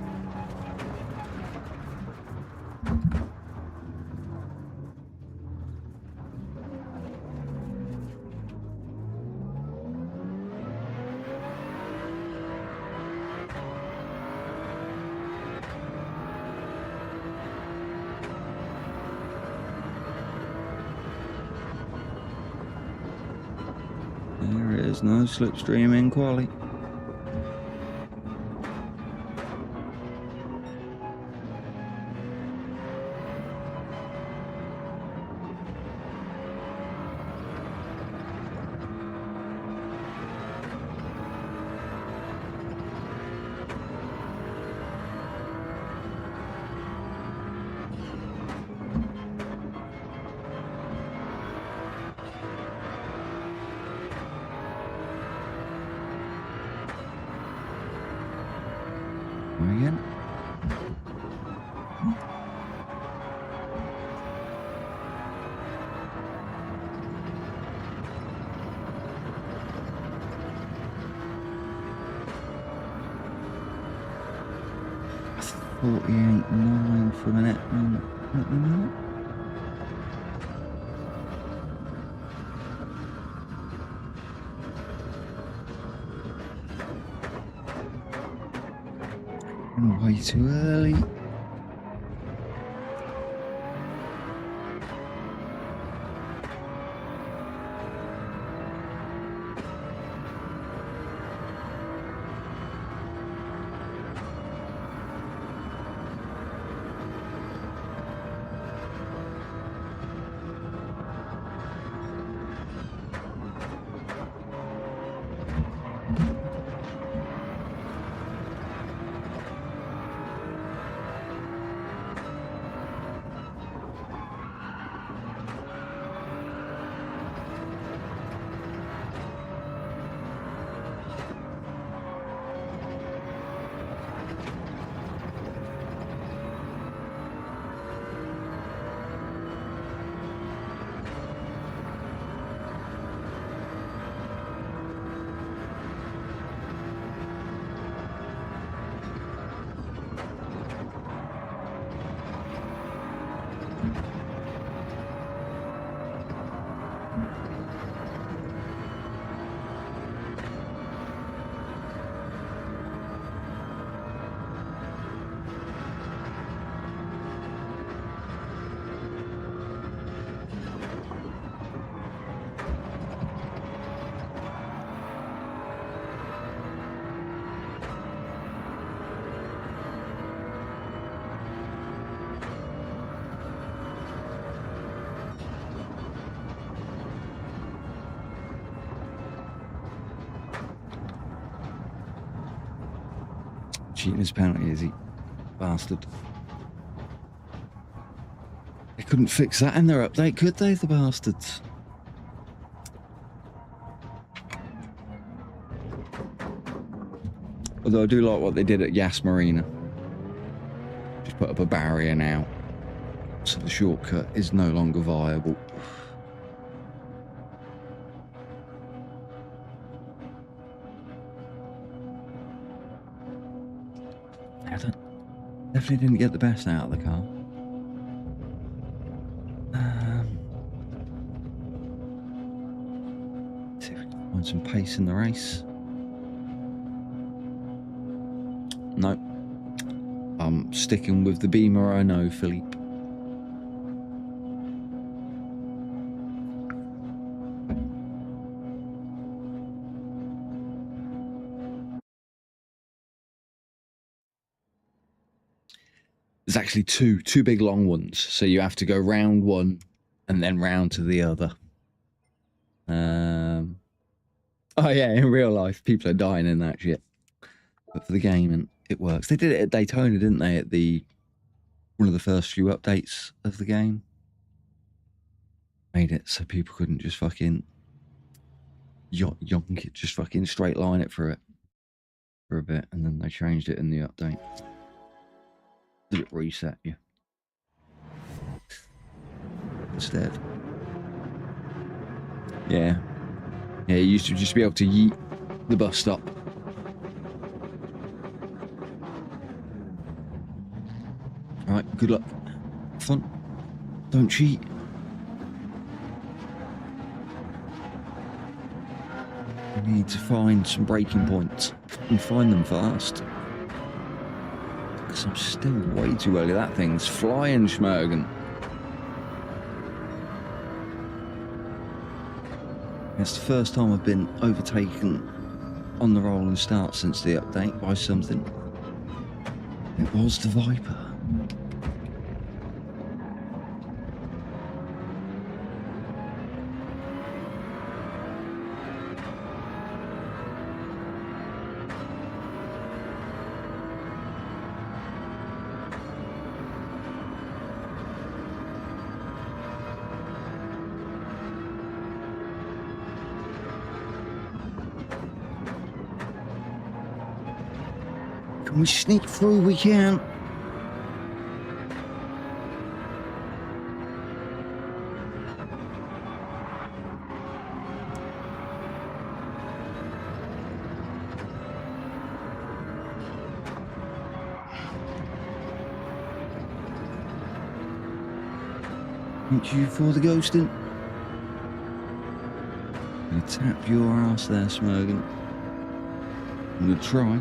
There is no slipstream in quali. Again. $48.9 for a minute. Way too early. Cheating his penalty, is he? Bastard. They couldn't fix that in their update, could they, the bastards? Although I do like what they did at Yas Marina. Just put up a barrier now. So the shortcut is no longer viable. Definitely didn't get the best out of the car. Find some pace in the race. No. I'm sticking with the Beamer I know, Philippe. There's actually two big long ones, so you have to go round one and then round to the other. Oh yeah, in real life, people are dying in that shit. But for the game, it works. They did it at Daytona, didn't they? At one of the first few updates of the game. Made it so people couldn't just fucking yonk it, just fucking straight line it for a bit, and then they changed it in the update. Did it reset you instead? Yeah. Yeah, you used to just be able to yeet the bus stop. Alright, good luck. Fun. Don't cheat. We need to find some braking points and find them fast. Because I'm still way too early. That thing's flying, Schmergen. It's the first time I've been overtaken on the rolling start since the update by something. It was the Viper. Can we sneak through? We can. Thank you for the ghosting. I'm gonna tap your ass there, Smurgan. I'm gonna try.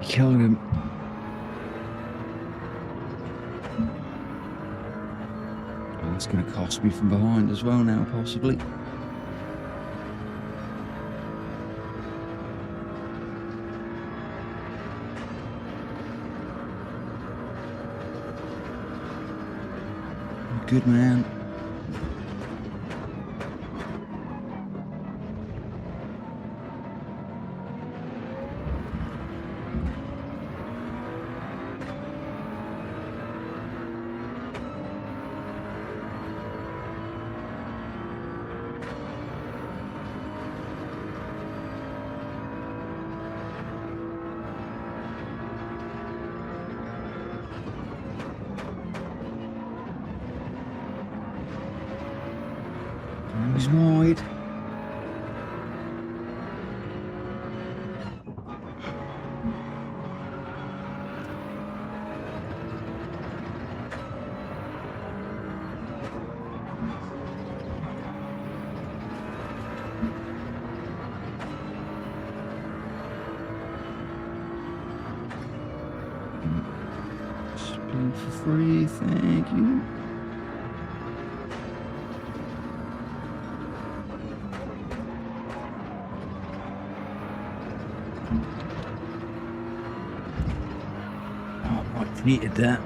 Killing him. Oh, that's going to cost me from behind as well now, possibly. Good man. He's wide. Spin for free, thank you. Needed that.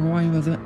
Away with it.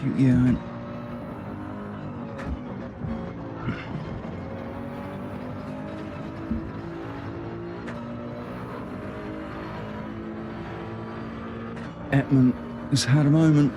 Keep going. Etman has had a moment.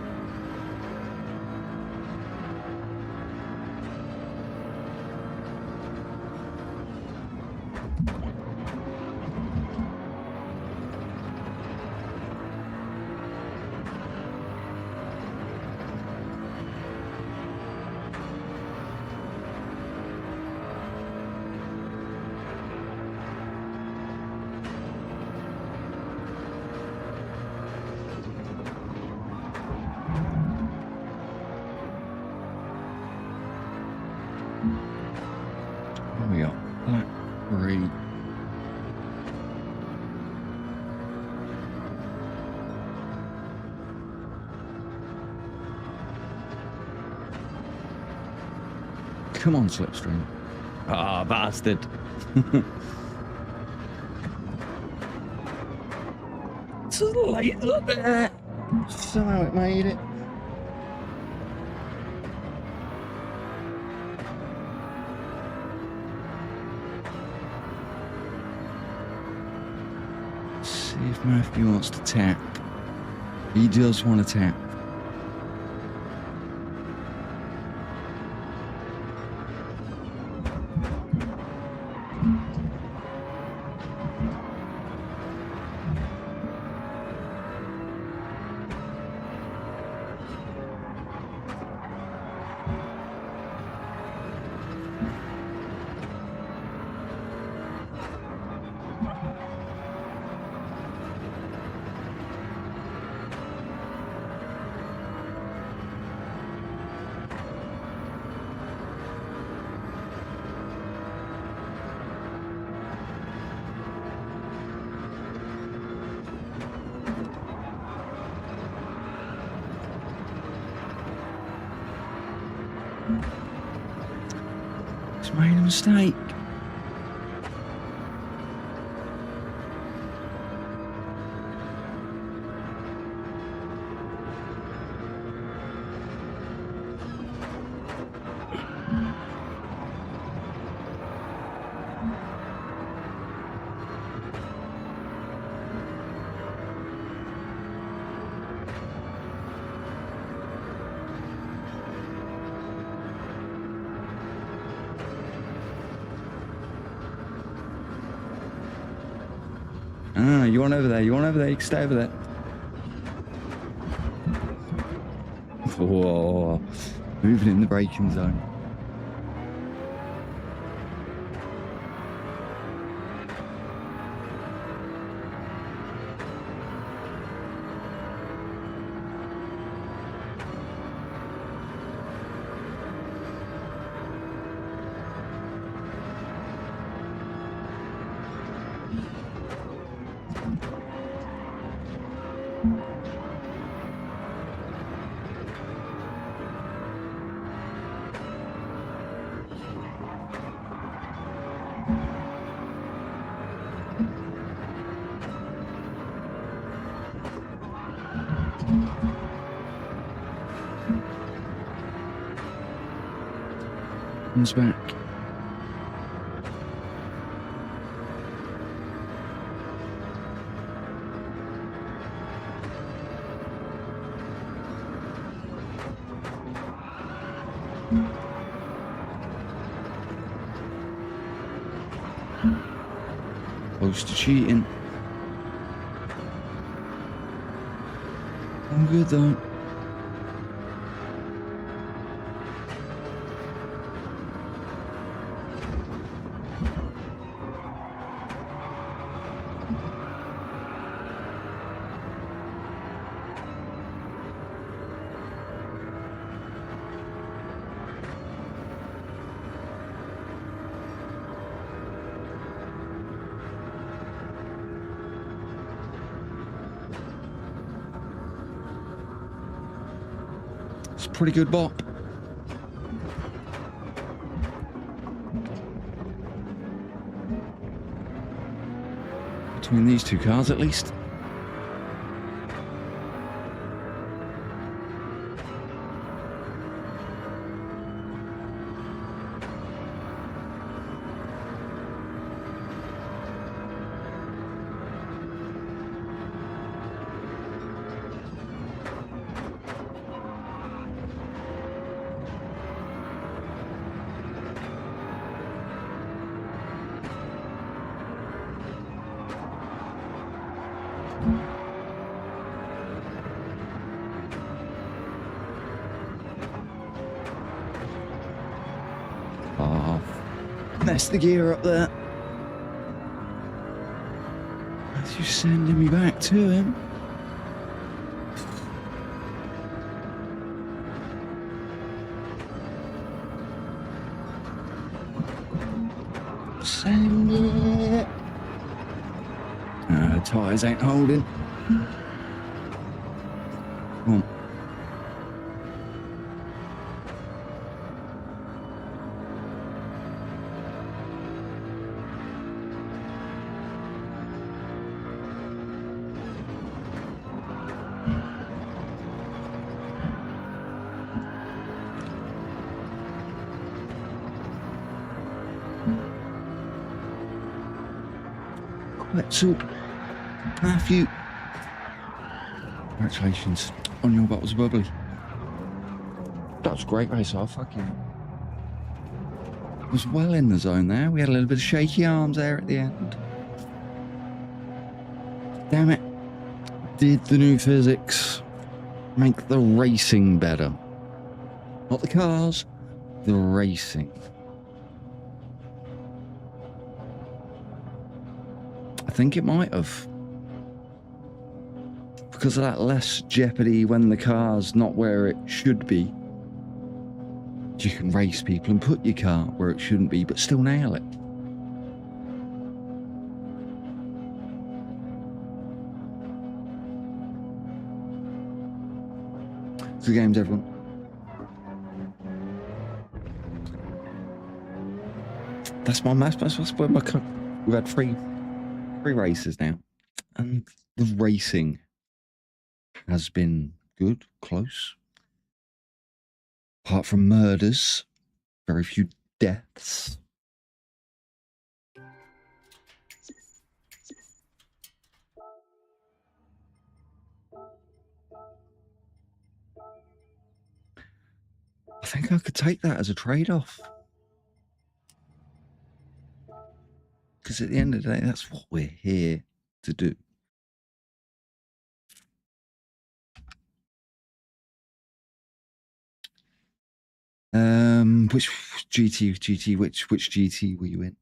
There we go. Gr3. Come on, Slipstream. Ah, bastard. It's a late up there. Somehow it made it. See if Matthew wants to tap. He does want to tap. He's made a mistake. Ah, you want over there, you want over there, you can stay over there. Whoa, moving in the braking zone. Comes back. Close to cheating. All good though. It's a pretty good bop. Between these two cars, at least. mess the gear up there. As you sending me back to him. Send it. The tyres ain't holding. Come on. So, Matthew, congratulations on your bottles of bubbly. That was a great race. I fucking was well in the zone there. We had a little bit of shaky arms there at the end. Damn it. Did the new physics make the racing better? Not the cars, the racing. I think it might have. Because of that less jeopardy when the car's not where it should be. You can race people and put your car where it shouldn't be, but still nail it. Good games, everyone. That's my mass. That's where my car. We've had three races now, and the racing has been good, close. Apart from murders, very few deaths. I think I could take that as a trade-off. Because at the end of the day, that's what we're here to do. Which GT were you in?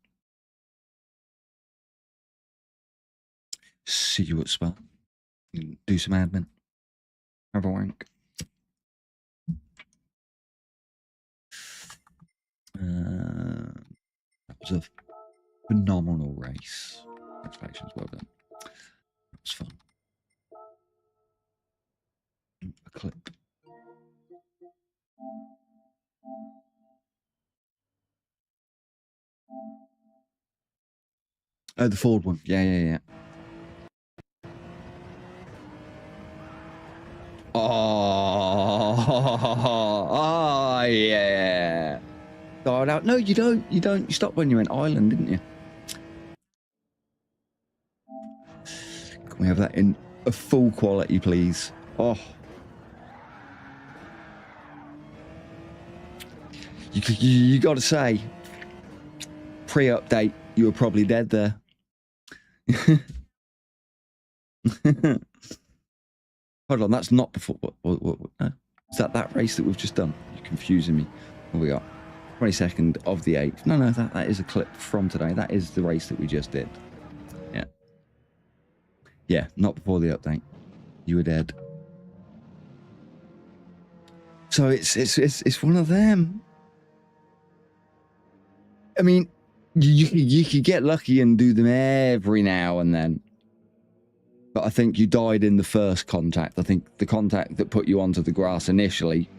See you at Spa. Do some admin. Have a wank. That was a phenomenal race. Congratulations, well done. That was fun. A clip. Oh, the Ford one. Yeah. Oh, yeah. Dialed out. No, you don't. You stopped when you went Ireland, didn't you? Can we have that in a full quality, please? Oh. You got to say, pre-update, you were probably dead there. Hold on, that's not before. What, no. Is that race that we've just done? You're confusing me. What we got? 22nd of the 8th. No, that is a clip from today. That is the race that we just did. Yeah. Yeah, not before the update. You were dead. So it's one of them. I mean, you could get lucky and do them every now and then. But I think you died in the first contact. I think the contact that put you onto the grass initially,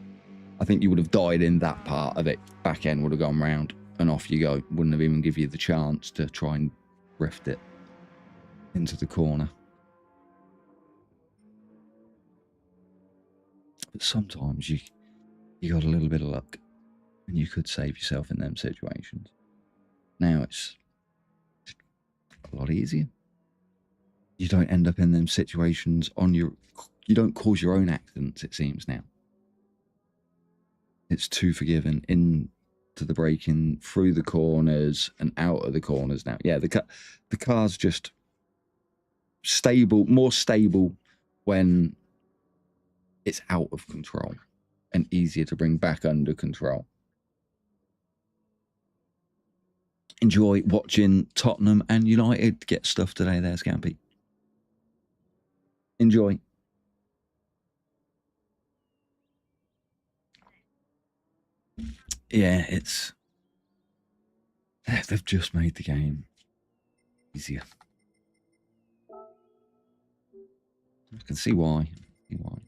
I think you would have died in that part of it. Back end would have gone round and off you go. Wouldn't have even give you the chance to try and drift it into the corner. But sometimes you got a little bit of luck and you could save yourself in them situations. Now it's a lot easier. You don't end up in them situations on your... You don't cause your own accidents, it seems now. It's too forgiving. Into the braking, through the corners, and out of the corners now. Yeah, the car's just stable, more stable when it's out of control and easier to bring back under control. enjoy watching Tottenham and United get stuff today there, Scampy. Enjoy. Yeah, it's... They've just made the game easier. I can see why. We're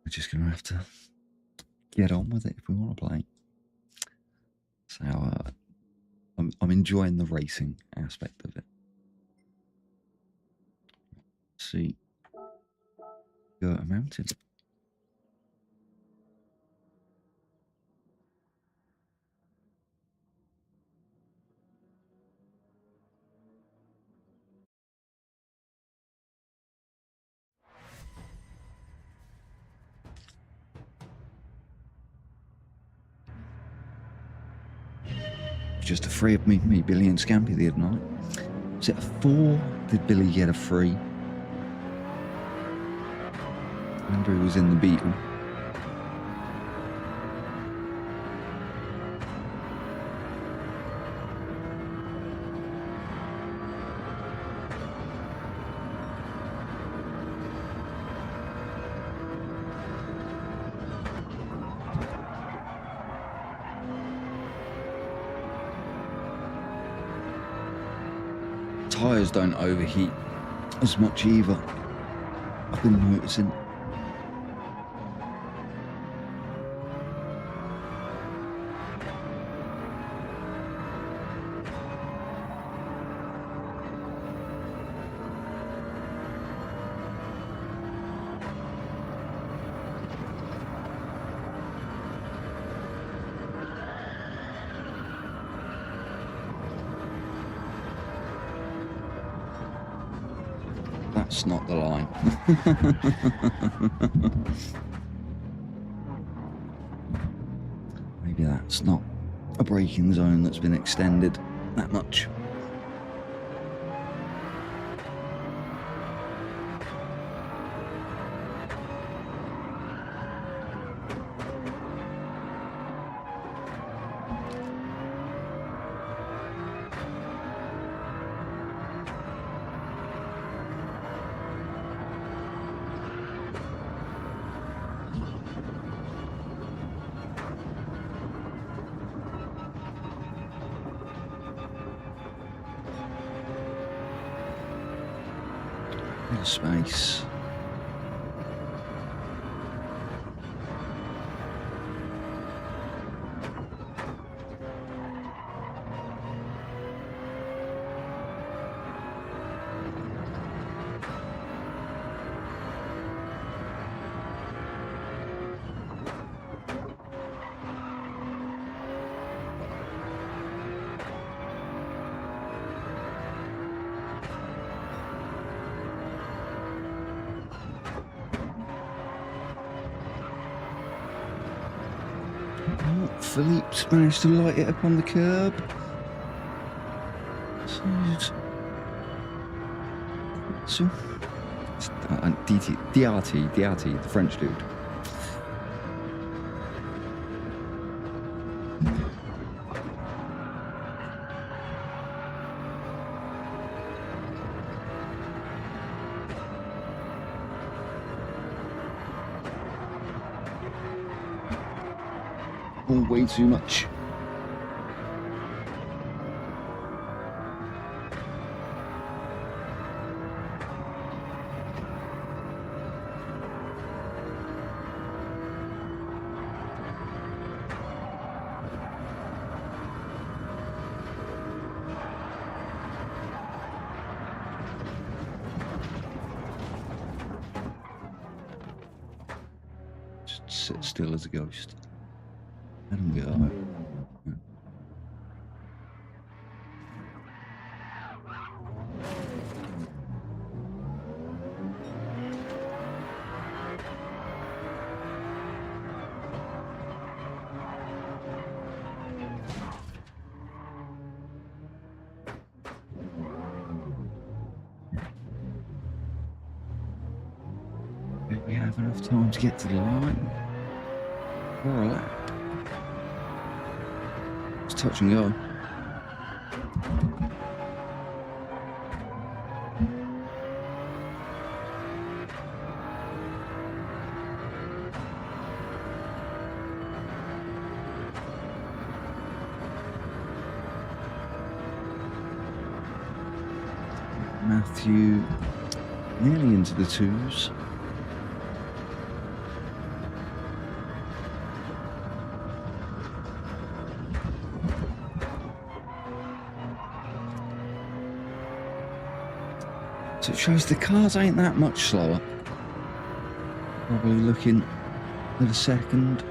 just going to have to get on with it if we want to play. So I'm enjoying the racing aspect of it. Let's see. Go a mountain. Just a free of me Billy and Scampy the other night. Was it a 4? Did Billy get a free? Andrew was in the Beetle. Tyres don't overheat as much either, I've been noticing. That's not the line. Maybe that's not a braking zone that's been extended that much. Space. Philippe's managed to light it up on the curb. So DRT, the French dude. Way too much. Just sit still as a ghost. Let him go. Did we have enough time to get to the line? Or a lap? touch and go. Matthew nearly into the twos. So it shows the cars ain't that much slower. Probably looking at a second.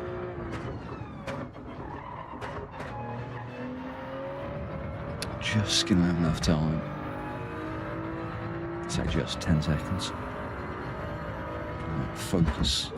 Just gonna have enough time. Say just 10 seconds. Focus.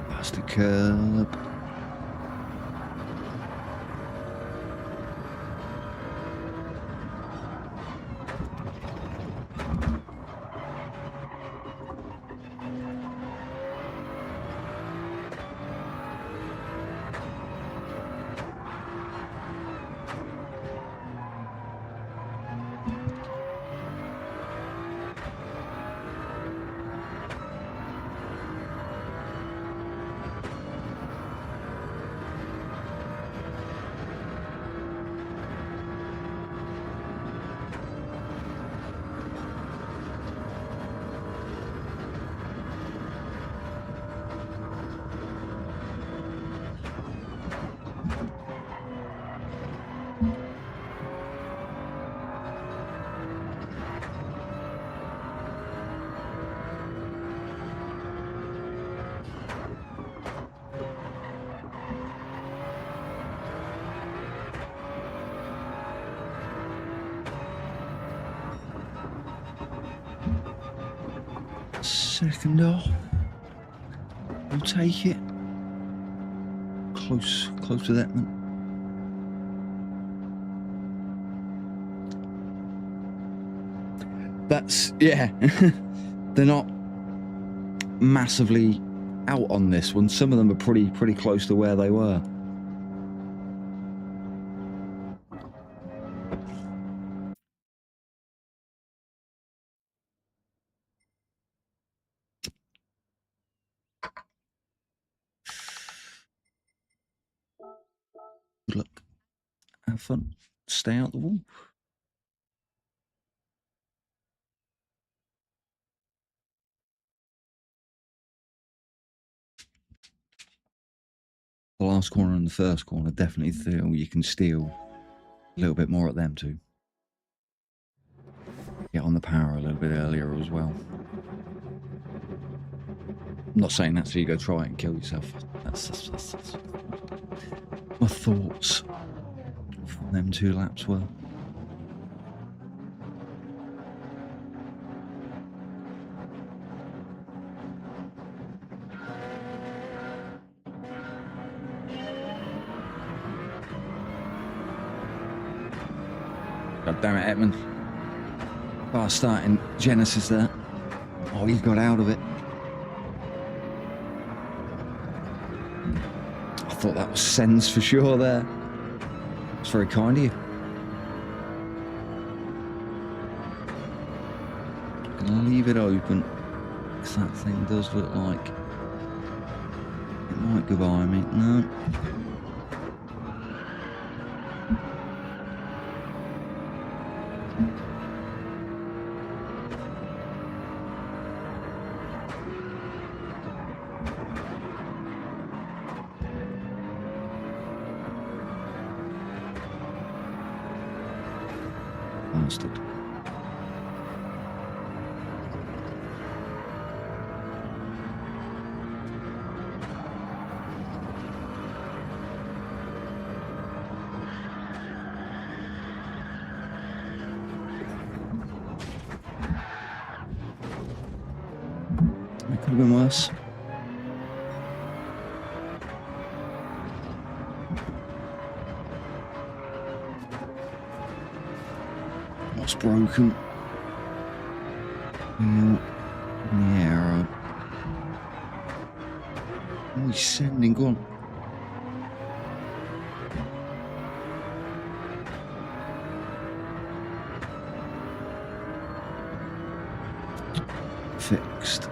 Past the curb. Second off. We'll take it. Close to that then. That's, yeah. They're not massively out on this one. Some of them are pretty close to where they were. Good luck. Have fun. Stay out the wall. The last corner and the first corner definitely feel you can steal a little bit more at them too. Get on the power a little bit earlier as well. I'm not saying that so you go try it and kill yourself. That's my thoughts from them 2 laps were. God damn it, Edmund. Fast starting Genesis there. Oh, he's got out of it. I thought that was sense for sure there. It's very kind of you. I'm gonna leave it open because that thing does look like it might go by me. No. Bastard. It could have been worse. What's broken? The arrow. Oh, he's sending. Go on. Fixed.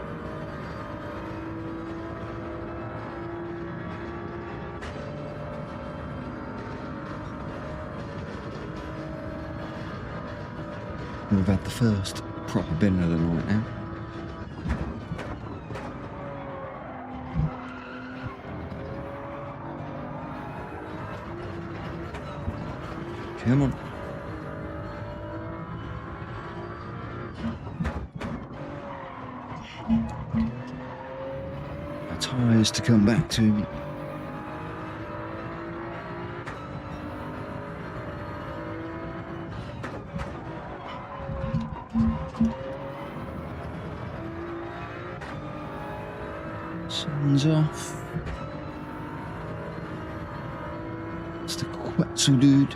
We've had the first proper bin of the night now. Come on. Our tyres to come back to me. Sun's off. It's the Quetzal dude.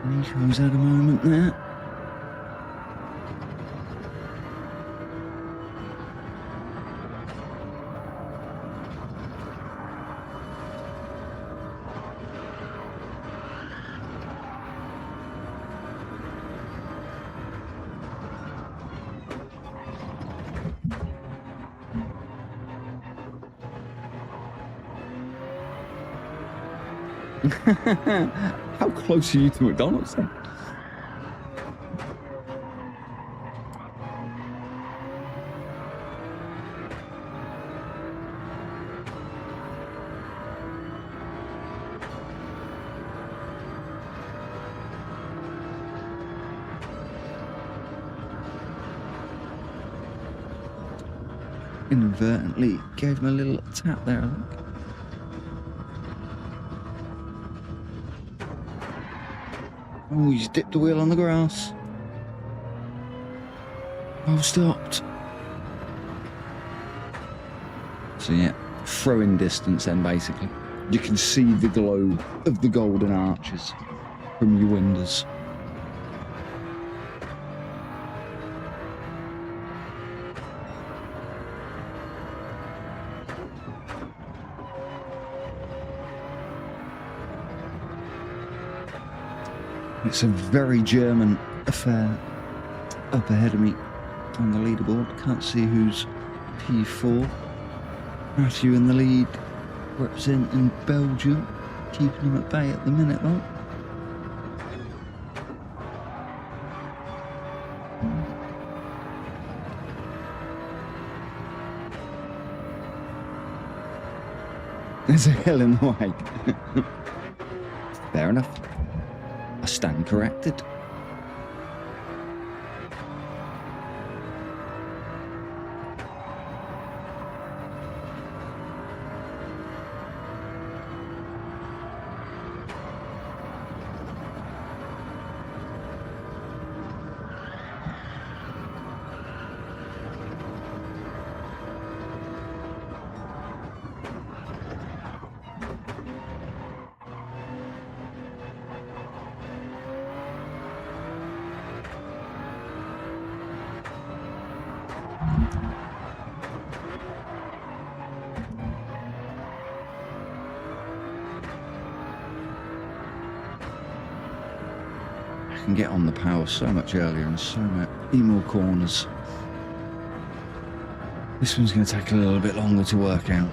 Nico's had a moment there. How close are you to McDonald's then? Inadvertently gave him a little tap there, I think. Oh, he's dipped the wheel on the grass. Oh, stopped. So yeah, throwing distance then basically. You can see the glow of the golden arches from your windows. It's a very German affair up ahead of me on the leaderboard. Can't see who's P4. Matthew in the lead, representing Belgium, keeping him at bay at the minute though. There's a hill in the way. Fair enough. I stand corrected. Can get on the power so much earlier and so much more corners. This one's going to take a little bit longer to work out.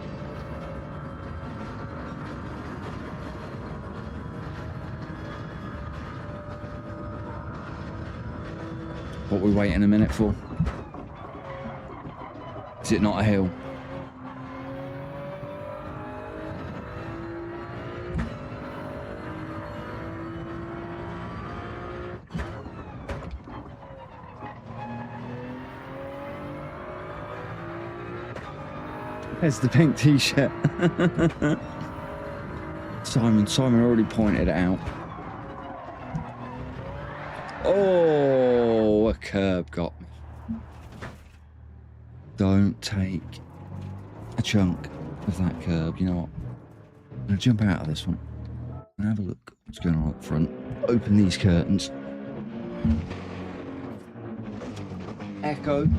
What we waiting a minute for? Is it not a hill? There's the pink t-shirt. Simon already pointed it out. Oh, a curb got me. Don't take a chunk of that curb. You know what? I'm going to jump out of this one and have a look what's going on up front. Open these curtains. Echo.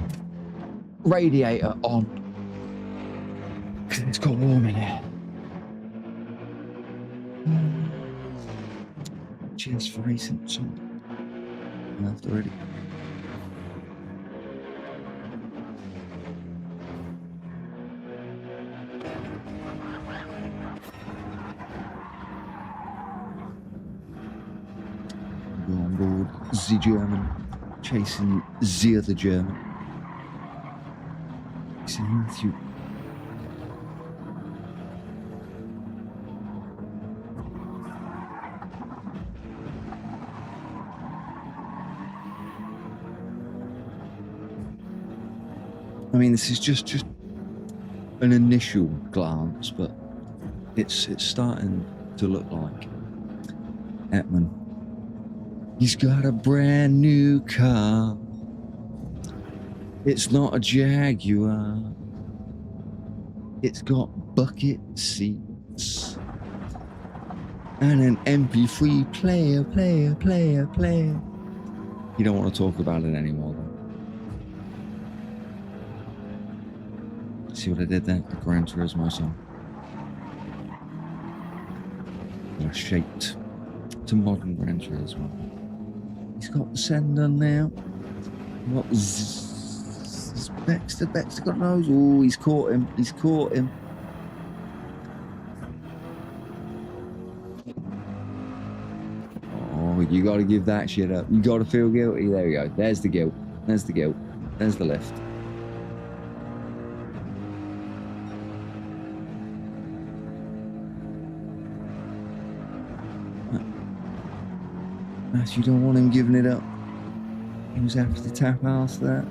Radiator on. Because it's got warm in here. Cheers for racing. Enough already. Go on board the German, chasing the other German. Chasing Matthew. I mean, this is just an initial glance, but it's starting to look like Etman. He's got a brand new car. It's not a Jaguar. It's got bucket seats and an MP3 player. You don't want to talk about it anymore, though. See what I did there? The Gran Turismo song. I shaped to modern Gran Turismo. He's got the sender now. What was Baxter got nose? Oh, he's caught him. Oh, you got to give that shit up. You got to feel guilty. There we go. There's the guilt. There's the lift. You don't want him giving it up. He was after the tap ass there.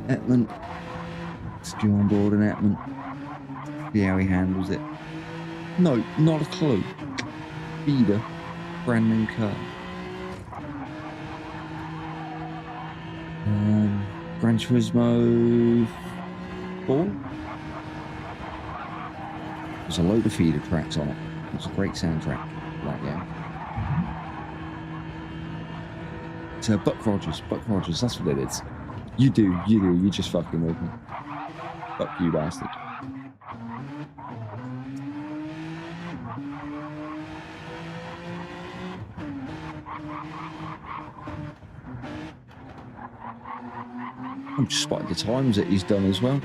Etman. Let's go on board and Etman. See how he handles it. No, not a clue. Feeder. Brand new car. Gran Turismo 4. There's a load of feeder tracks on it. It's a great soundtrack for that game. So Buck Rogers, that's what it is. You just fucking with me. Fuck you, bastard. I'm just spotting the times that he's done as well.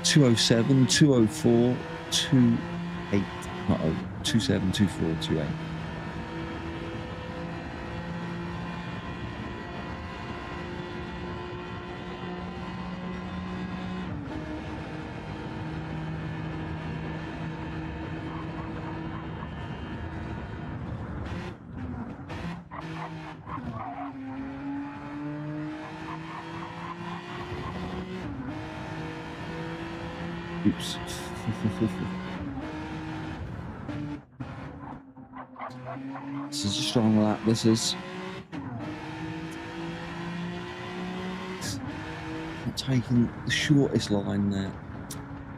207, 204, 28. 27, 24, 28. Oops. This is a strong lap. This is. Not taking the shortest line there.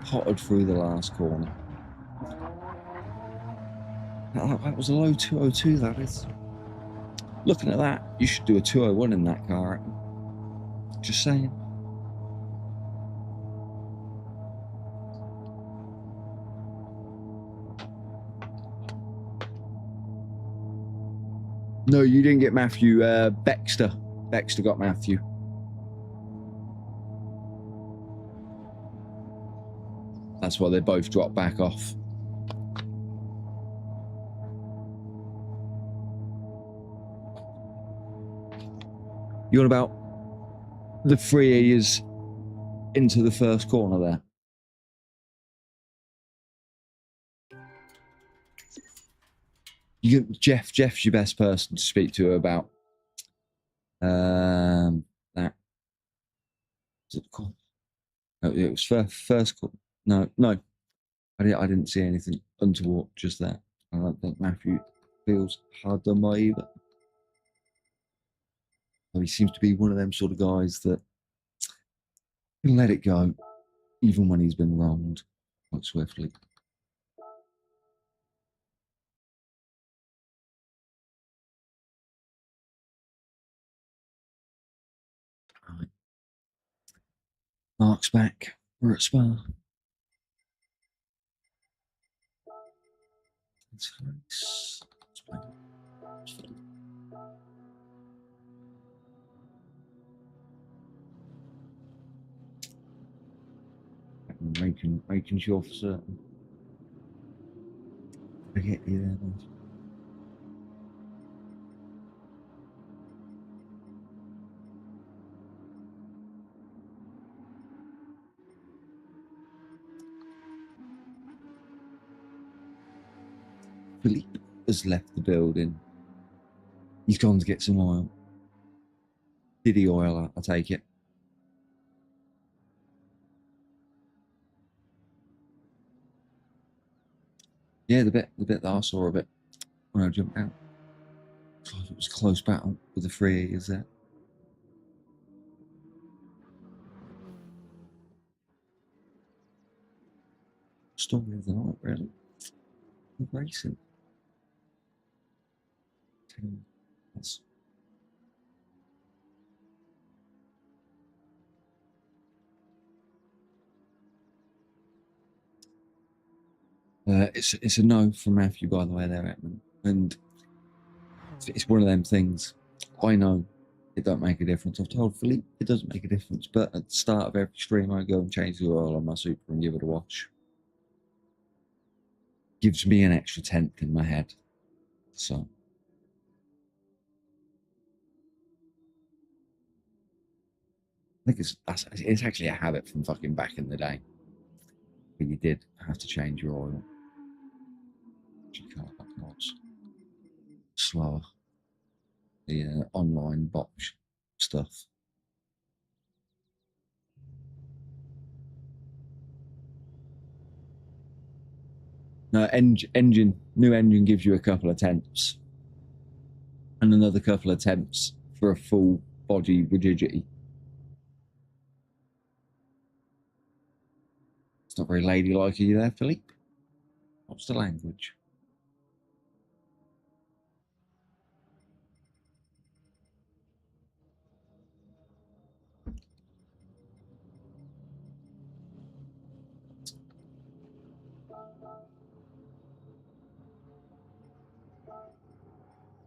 Potted through the last corner. That was a low 202, that is. Looking at that, you should do a 201 in that car. Just saying. No, you didn't get Matthew. Baxter Dexter got Matthew. That's why they both dropped back off. You're on about the 3 years into the first corner there. Jeff's your best person to speak to about that. Is it called? No, it was first call. No, I didn't see anything untoward just there. I don't think Matthew feels hard done by either. So he seems to be one of them sort of guys that can let it go, even when he's been wronged quite swiftly. Right. Mark's back. We're at Spa. Let's play. Making sure for certain. I get you there, boys. Philippe has left the building. He's gone to get some oil. Diddy oil, I take it. Yeah, the bit that I saw of it when I jumped out. It was a close battle with the 3 years there. Story of the night, really. The racing. Yes. It's a no from Matthew, by the way, there, Edmund. And it's one of them things. I know it don't make a difference. I've told Philippe it doesn't make a difference, but at the start of every stream, I go and change the oil on my Super and give it a watch. Gives me an extra 10th in my head. So. I think it's actually a habit from fucking back in the day. But you did have to change your oil. You can't much slower. The online box stuff. No, new engine gives you a couple of tenths. And another couple of tenths for a full body rigidity. It's not very ladylike of you there, Philippe. What's the language?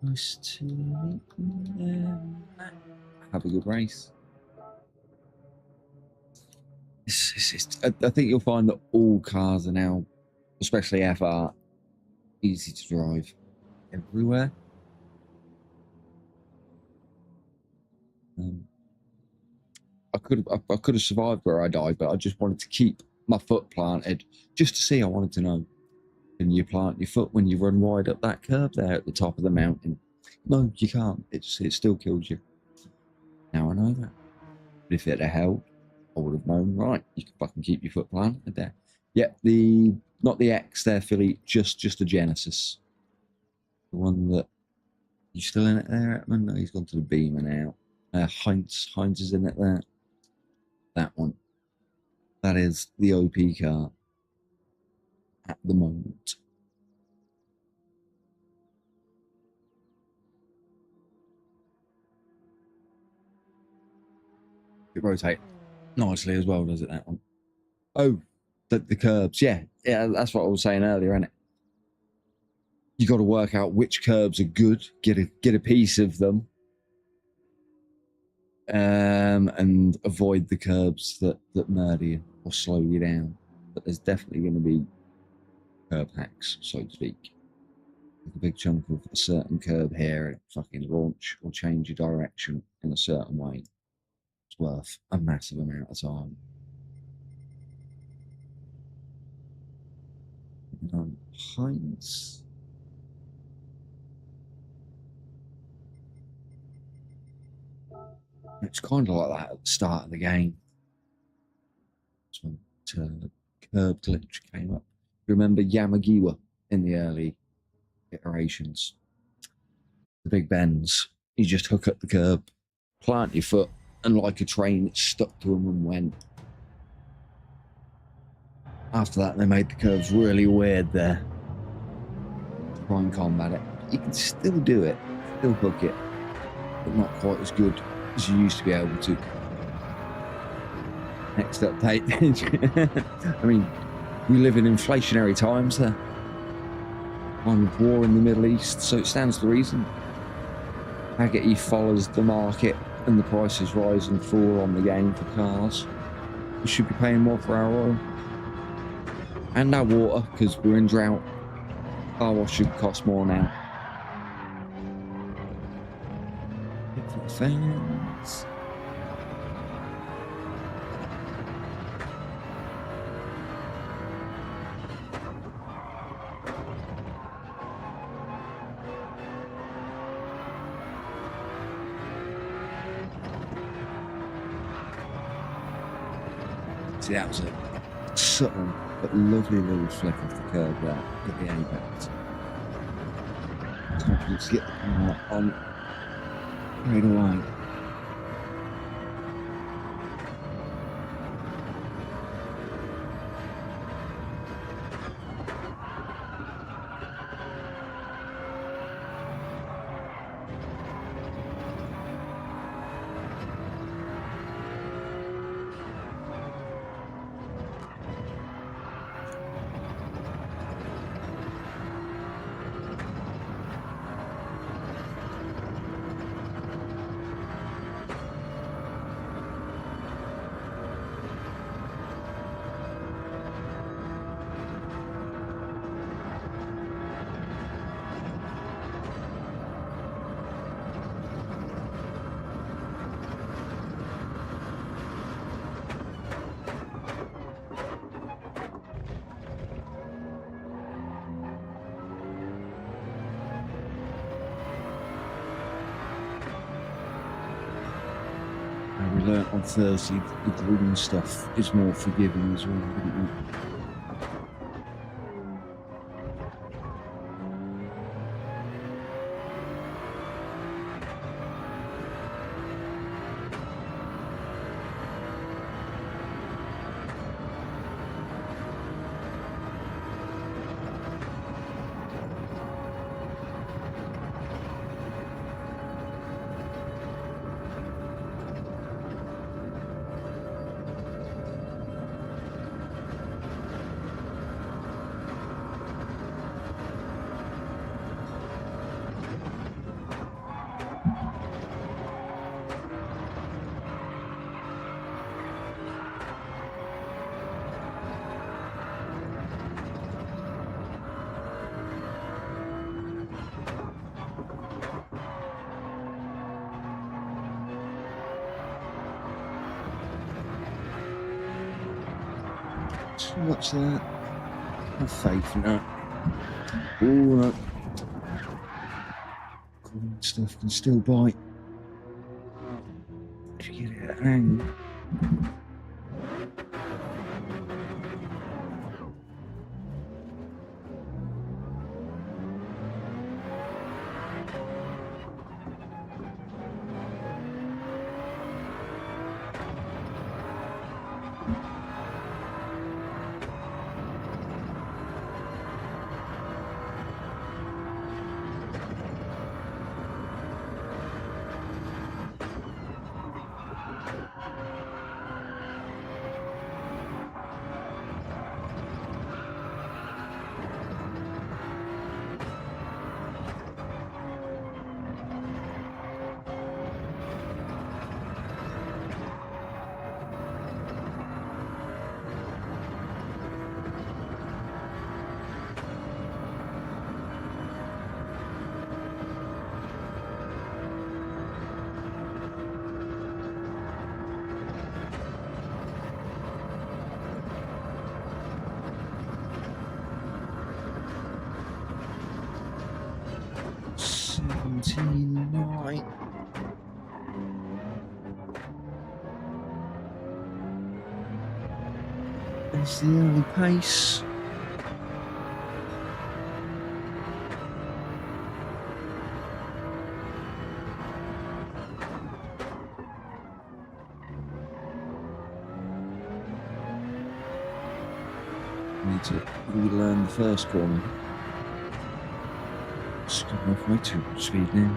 Nice to meet you. Have a good race. I think you'll find that all cars are now, especially FR, easy to drive everywhere. I could have survived where I died, but I just wanted to keep my foot planted just to see. I wanted to know, can you plant your foot when you run wide up that curve there at the top of the mountain? No, you can't. It still kills you. Now I know that. But if it had held, I would have known, right, you can fucking keep your foot planted there. Yep, not the X there, Philly, just the Genesis. The one that, you still in it there, Edmund? No, he's gone to the Beamer now. Heinz is in it there. That one. That is the OP car at the moment. It rotates nicely as well, does it, that one? Oh, the curbs, yeah, that's what I was saying earlier, isn't it? You got to work out which curbs are good, get a piece of them, and avoid the curbs that murder you or slow you down. But there's definitely going to be curb hacks, so to speak. Like a big chunk of a certain curb here and fucking launch or change your direction in a certain way. It's worth a massive amount of time. Heinz. It's kind of like that at the start of the game. That's when the curb glitch came up. Remember Yamagiwa in the early iterations? The big bends. You just hook up the curb, plant your foot, and like a train, it stuck to them and went. After that, they made the curves really weird there. Try and combat it. You can still do it, still hook it, but not quite as good as you used to be able to. Next update. I mean, we live in inflationary times there. Time of war in the Middle East, so it stands to reason. Agate follows the market and the prices rise and fall on the game for cars. We should be paying more for our oil. And our water, because we're in drought. Car wash should cost more now. Hit for the fans. See, that was a subtle but lovely little flick off the curb there at the apex. Confidence to get the car on right away. We learnt on Thursday the green stuff is more forgiving as well, didn't we? What's that? Have faith in that. Oh, that green stuff can still bite. If you get it at an angle. 17.9. There's the early pace. Need to relearn the first corner. It's gone off way too much speed now.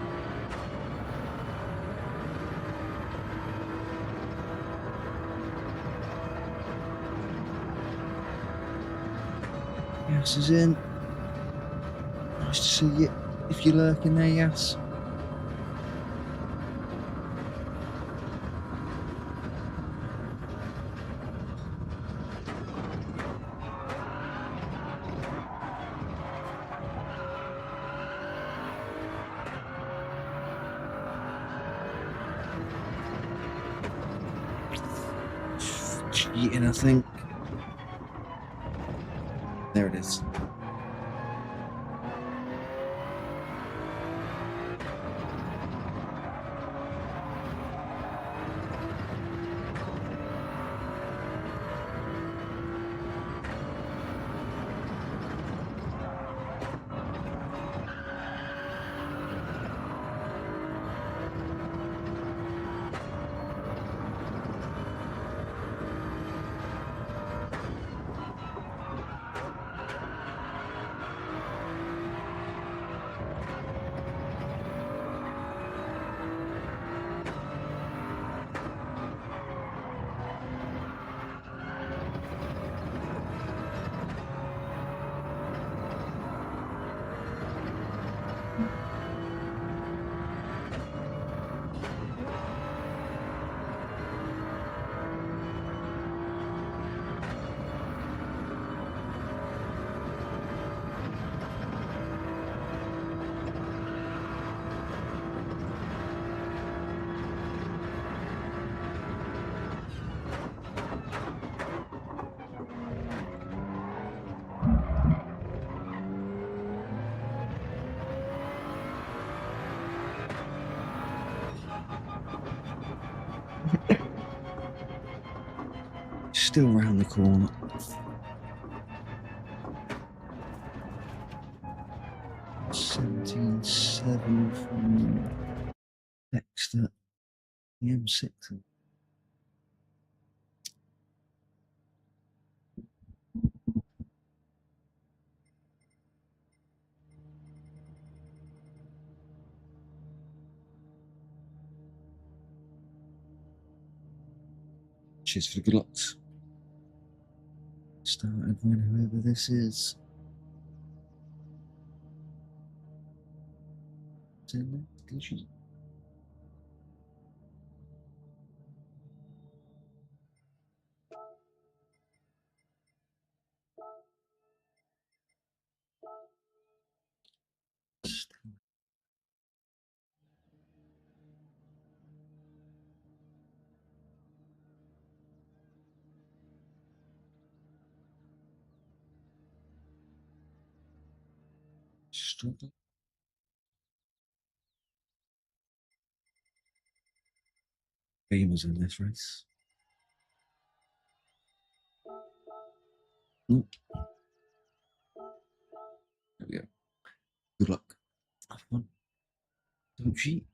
Yas is in. Nice to see you. If you're lurking there, Yas. Cheating, I think. There it is. Still round the corner. $17.7 from Dexter, the M6. Cheers for the good lucks. Started when whoever this is. Struggle. Beamers in this race. Nope. There we go. Good luck. Have fun. Don't cheat.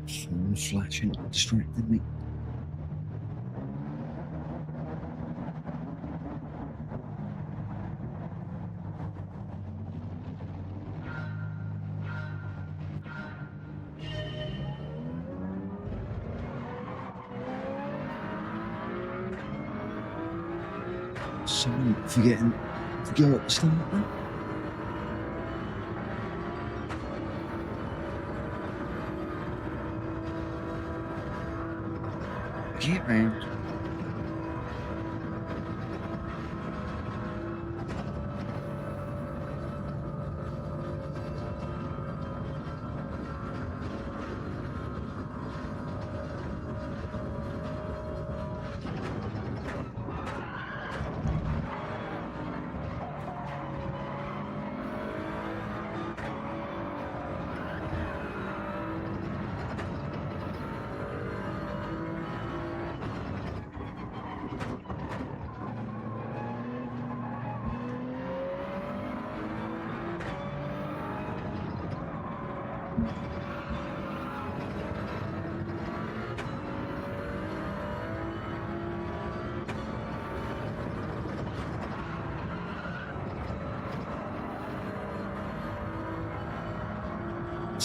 Phone flashing distracted me. Someone forgetting to go at the start there. Get round.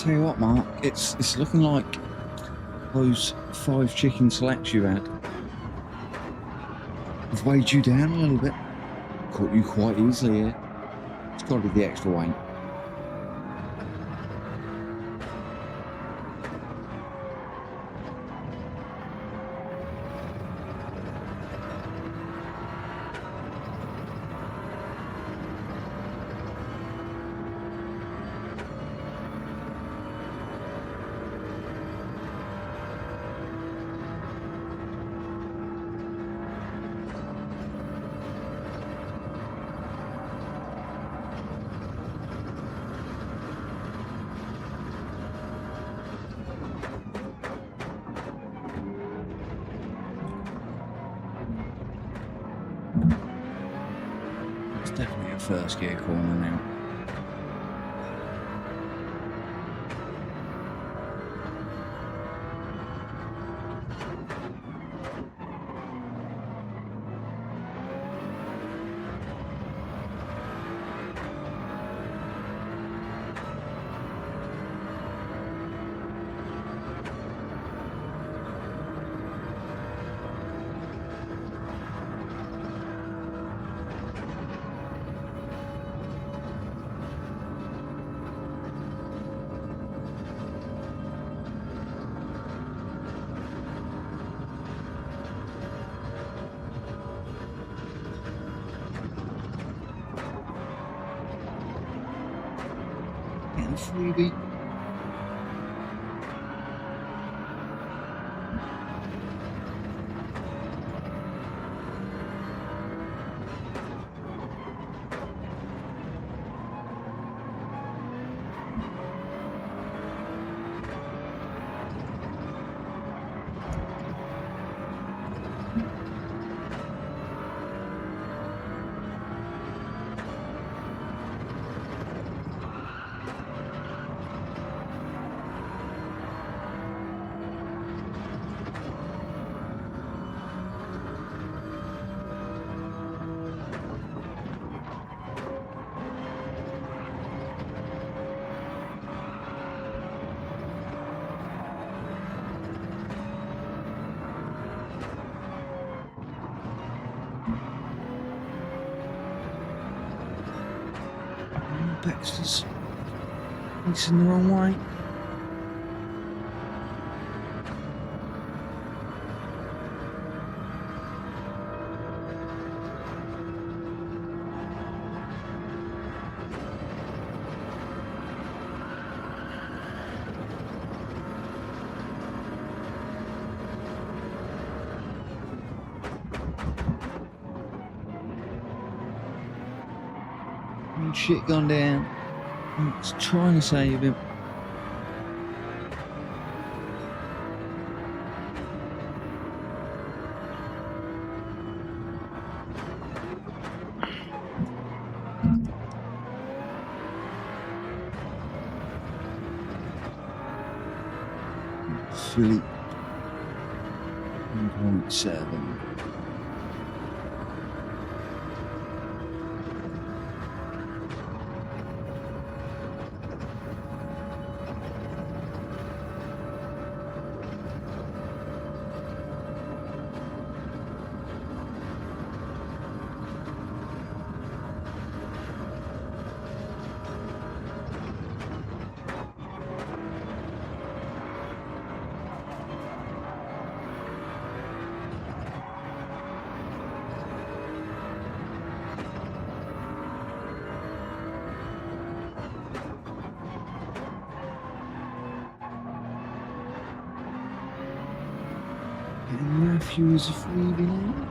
Tell you what, Mark, it's looking like those 5 chicken selects you had have weighed you down a little bit. Caught you quite easily here. It's got to be the extra weight. It's definitely a first gear corner now. Getting a freebie. Baxter's facing the wrong way. Shit gone down. I was trying to save him. Philip 1.7. Matthew is a freebie now.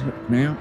into it now.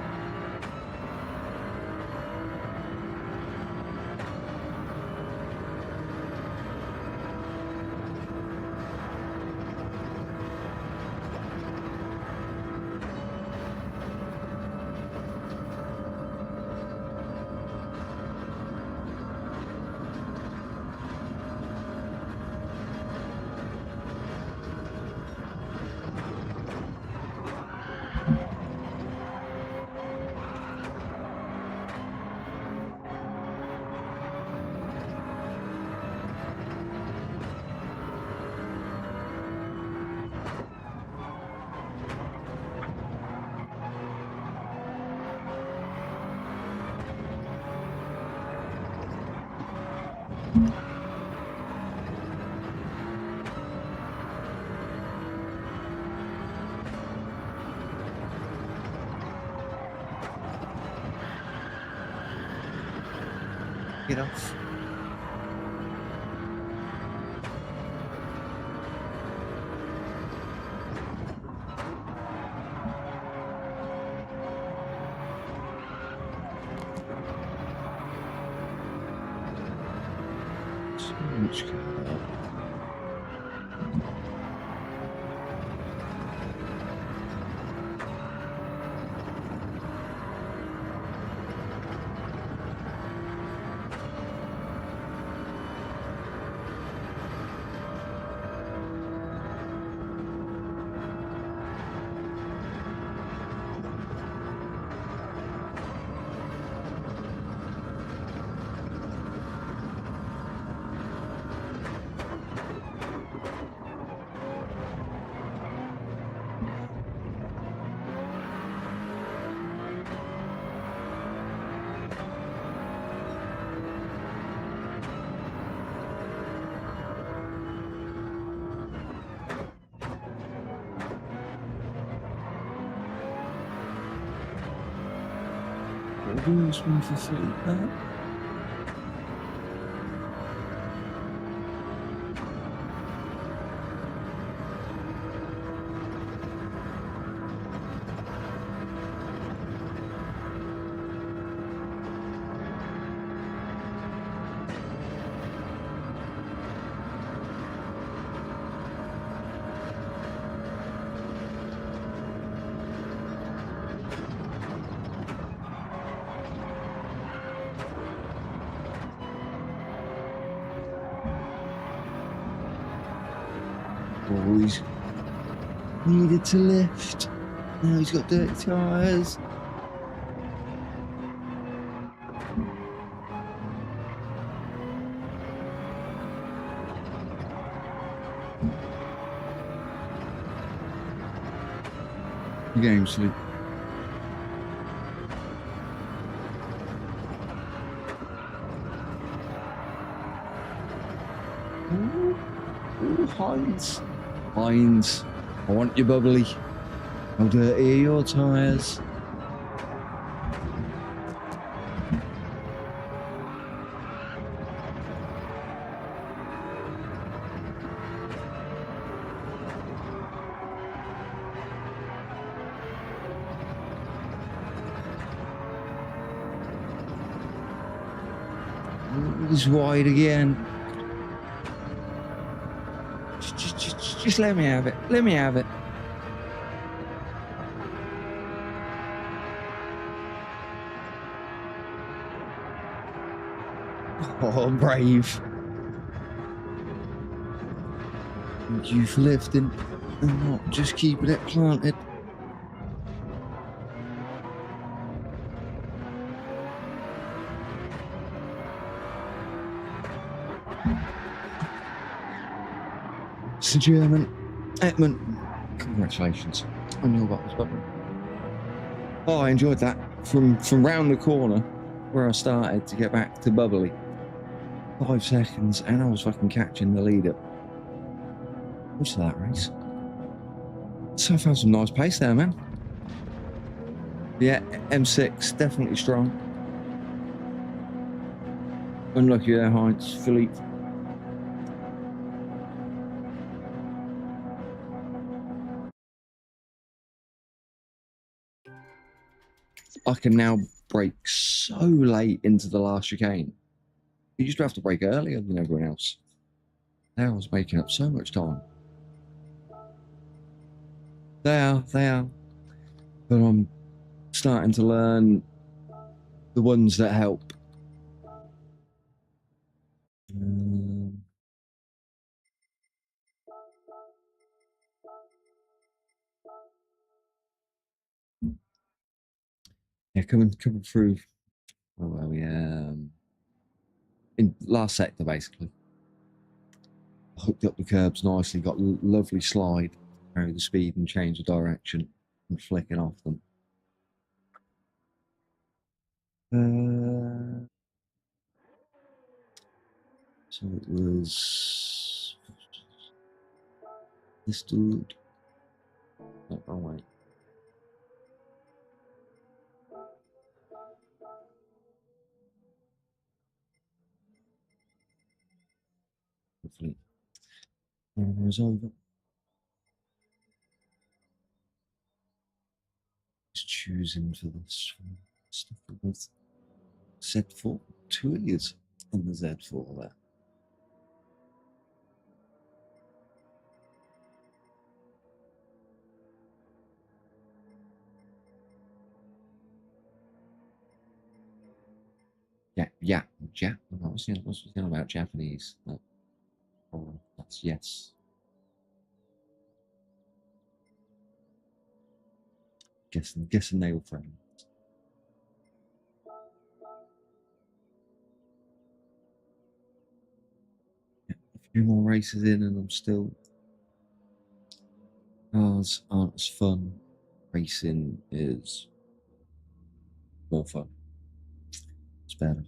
Get off. So much going on. Who's one for feedback? Oh, he's needed to lift. Now he's got dirty tyres. Game sleep. Ooh, Heinz. Heinz, I want you bubbly. How dirty are your tyres? He's wide again. Just let me have it. Let me have it. Oh, brave. Thank you for lifting and not just keeping it planted. It's a German. Edmund, congratulations on your box button. Oh, I enjoyed that. From round the corner where I started to get back to bubbly. 5 seconds and I was fucking catching the lead up. What's that race? So I found some nice pace there, man. Yeah, M6, definitely strong. Unlucky there, Heinz, Philippe. I can now brake so late into the last chicane. You used to have to brake earlier than everyone else. Now I was making up so much time. They are. But I'm starting to learn the ones that help. Yeah, coming through. Oh well, yeah. In last sector, basically. Hooked up the curbs nicely. Got a lovely slide. Vary the speed and change the direction, and flicking off them. So it was this dude. No, wrong way. Hopefully, camera is over. Just choosing for this stuff with Z4. 2 years on the Z4 there. Yeah. What's the thing about Japanese? No. Oh, that's yes. Guessing they were friends. Yeah, a few more races in, and I'm still. Cars aren't as fun. Racing is more fun. It's better.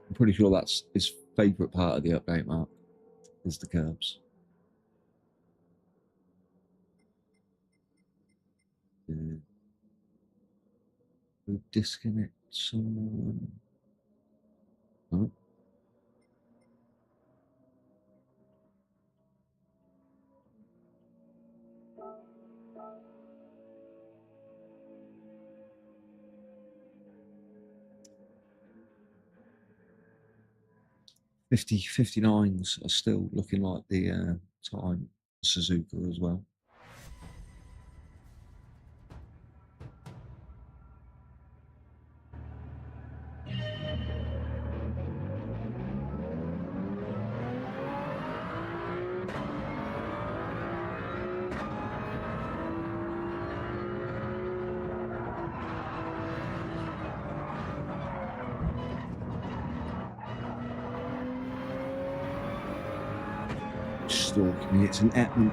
I'm pretty sure that's his favourite part of the update, Mark, is the curbs. We disconnect someone. Oh. .50-59s are still looking like the time Suzuka as well. Stalking me, it's an Etman.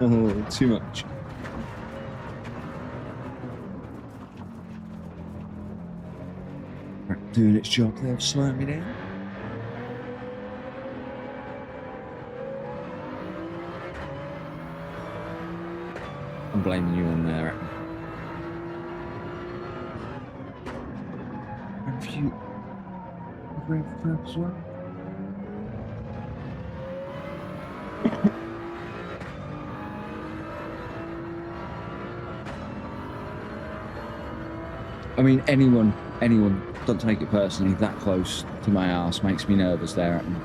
Oh, too much. Right, doing its job there, slowing me down. I'm blaming you on there. Have you grabbed the as well? I mean, anyone, don't take it personally, that close to my arse makes me nervous there at me.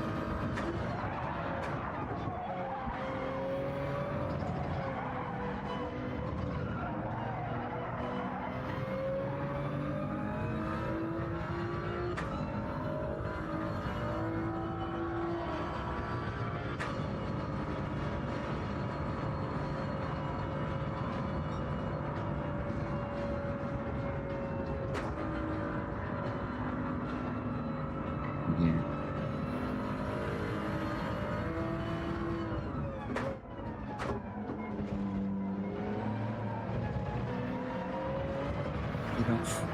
off.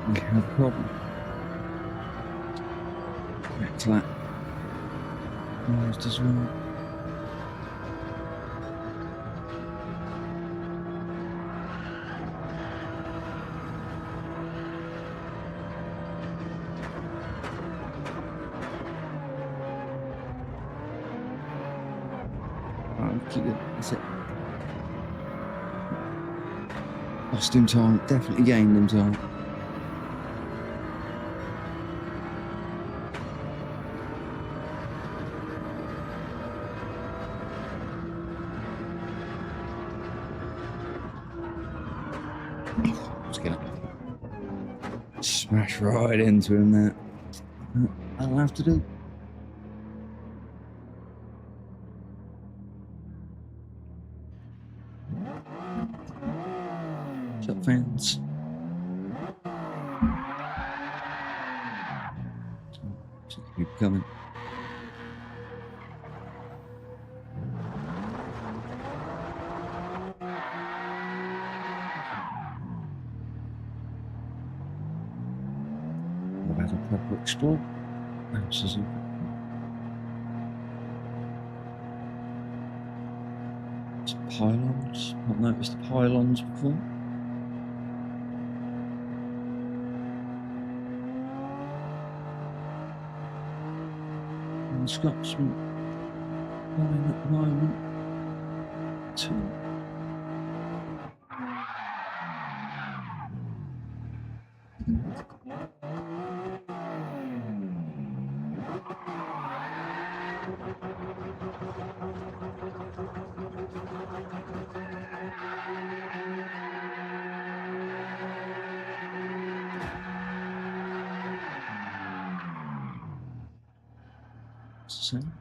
We have a problem. Back to that. Almost as well. Keep it. That's it. Lost him time. Definitely gained him time. Just gonna smash right into him there. That'll have to do. Shut fans. Keep coming. I've had a proper explore. Suzuki. Pylons. Not noticed the pylons before. And Scotsman line at the moment. 2. Same.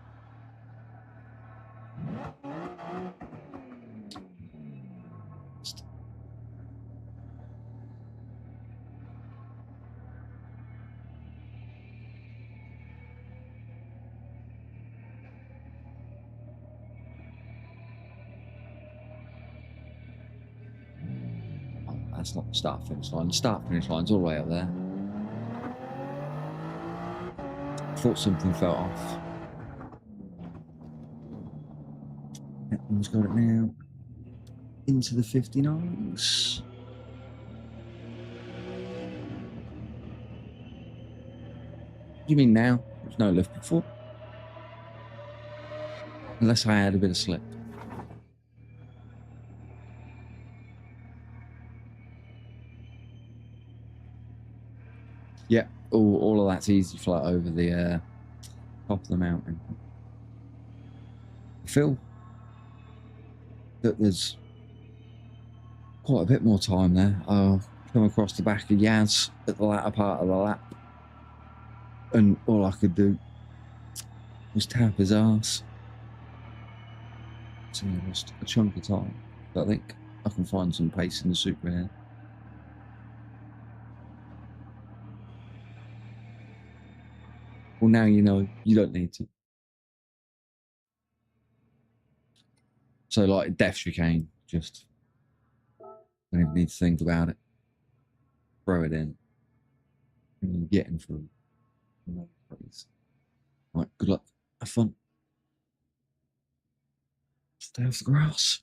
Oh, that's not the start finish line. The start finish line's all the way up there. Thought something fell off. That one's got it now. Into the 59s. What do you mean now? There's no lift before. Unless I had a bit of slip. Yeah, all of that's easy flat over the top of the mountain. I feel that there's quite a bit more time there. I'll come across the back of Yaz at the latter part of the lap, and all I could do was tap his arse. So yeah, just a chunk of time. But I think I can find some pace in the Super here. Well, now you know, you don't need to. So like death chicane, just don't even need to think about it. Throw it in. And you're getting through. No praise. Right, good luck. Have fun. Stay off the grass.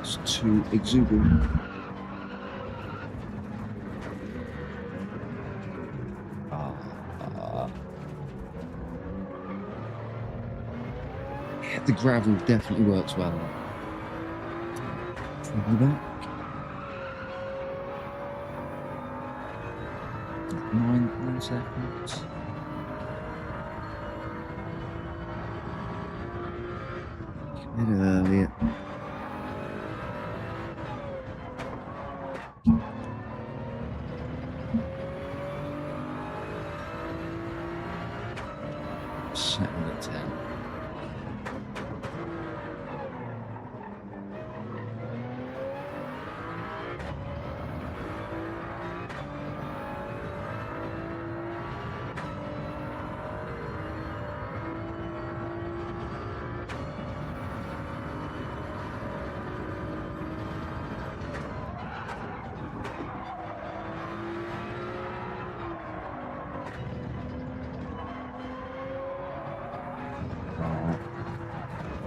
It's too exuberant. Yeah, the gravel definitely works well. Travel back. 9 seconds. A bit earlier. Second at 10.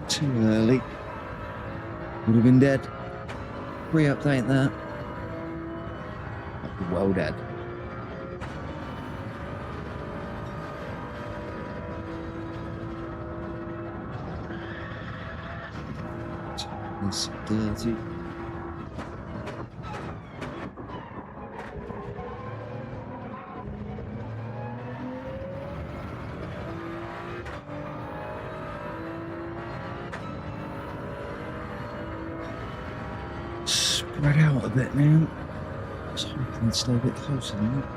Too early. Would have been dead. Re-update that. Well dead. It's dirty. Spread out a bit now. I was hoping it'd stay a bit closer than that.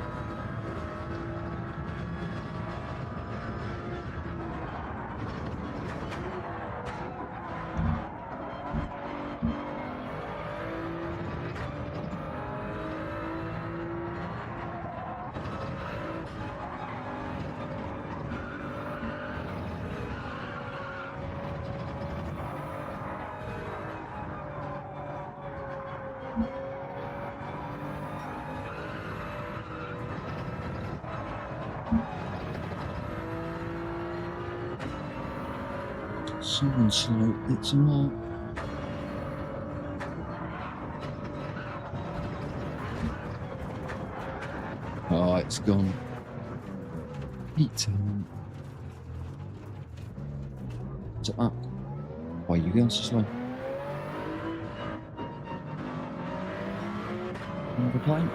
Someone's slow, it's a mark. Oh, it's gone. Heat time. Is it up? Why are you going so slow? Another plane?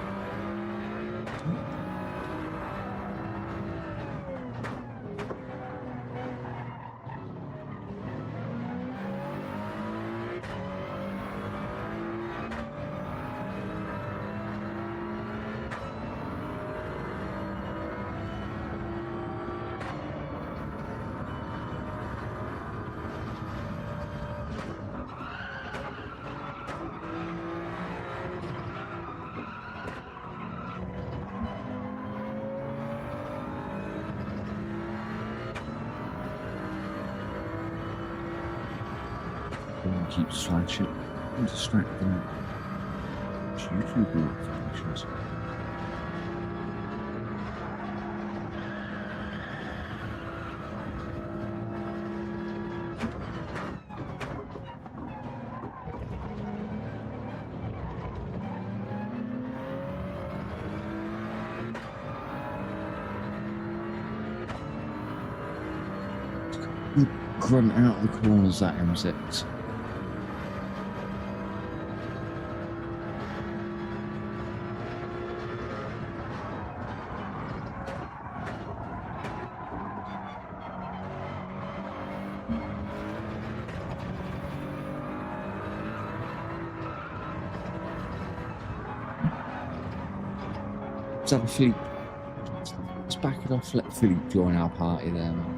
Keeps flashing. I'm distracting. It's YouTube notifications. Grunt out of the corners, that M6. Let's have a Philippe. Let's back it off, let Philippe join our party there, man.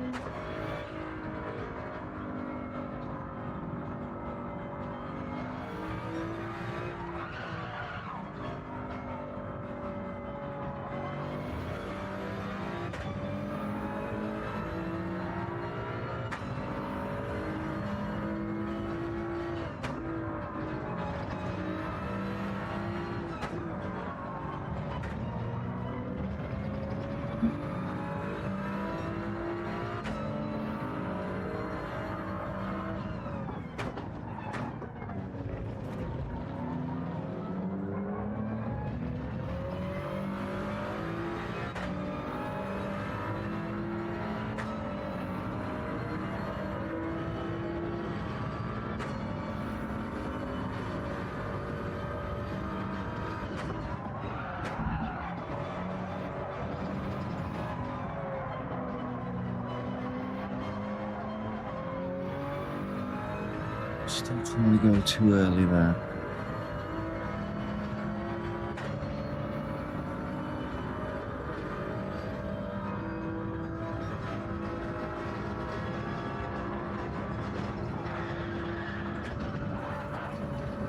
Still trying to go too early there.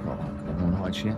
Got one hide yet.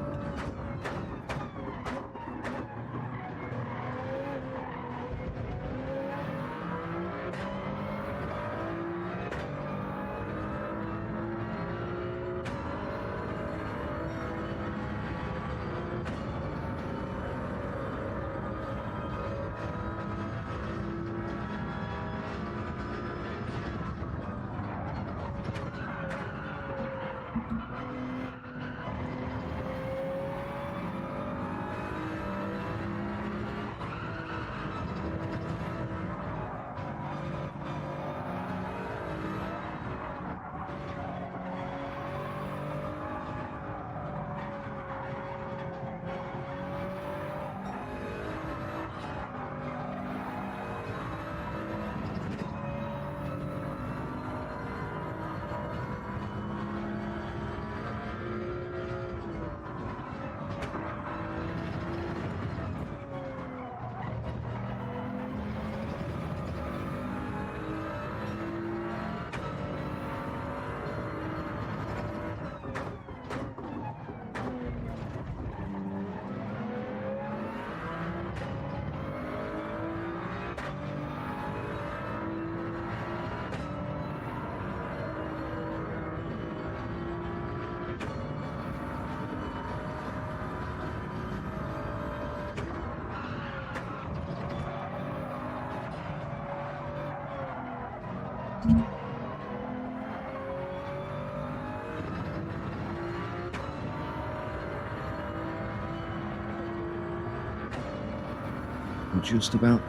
Just about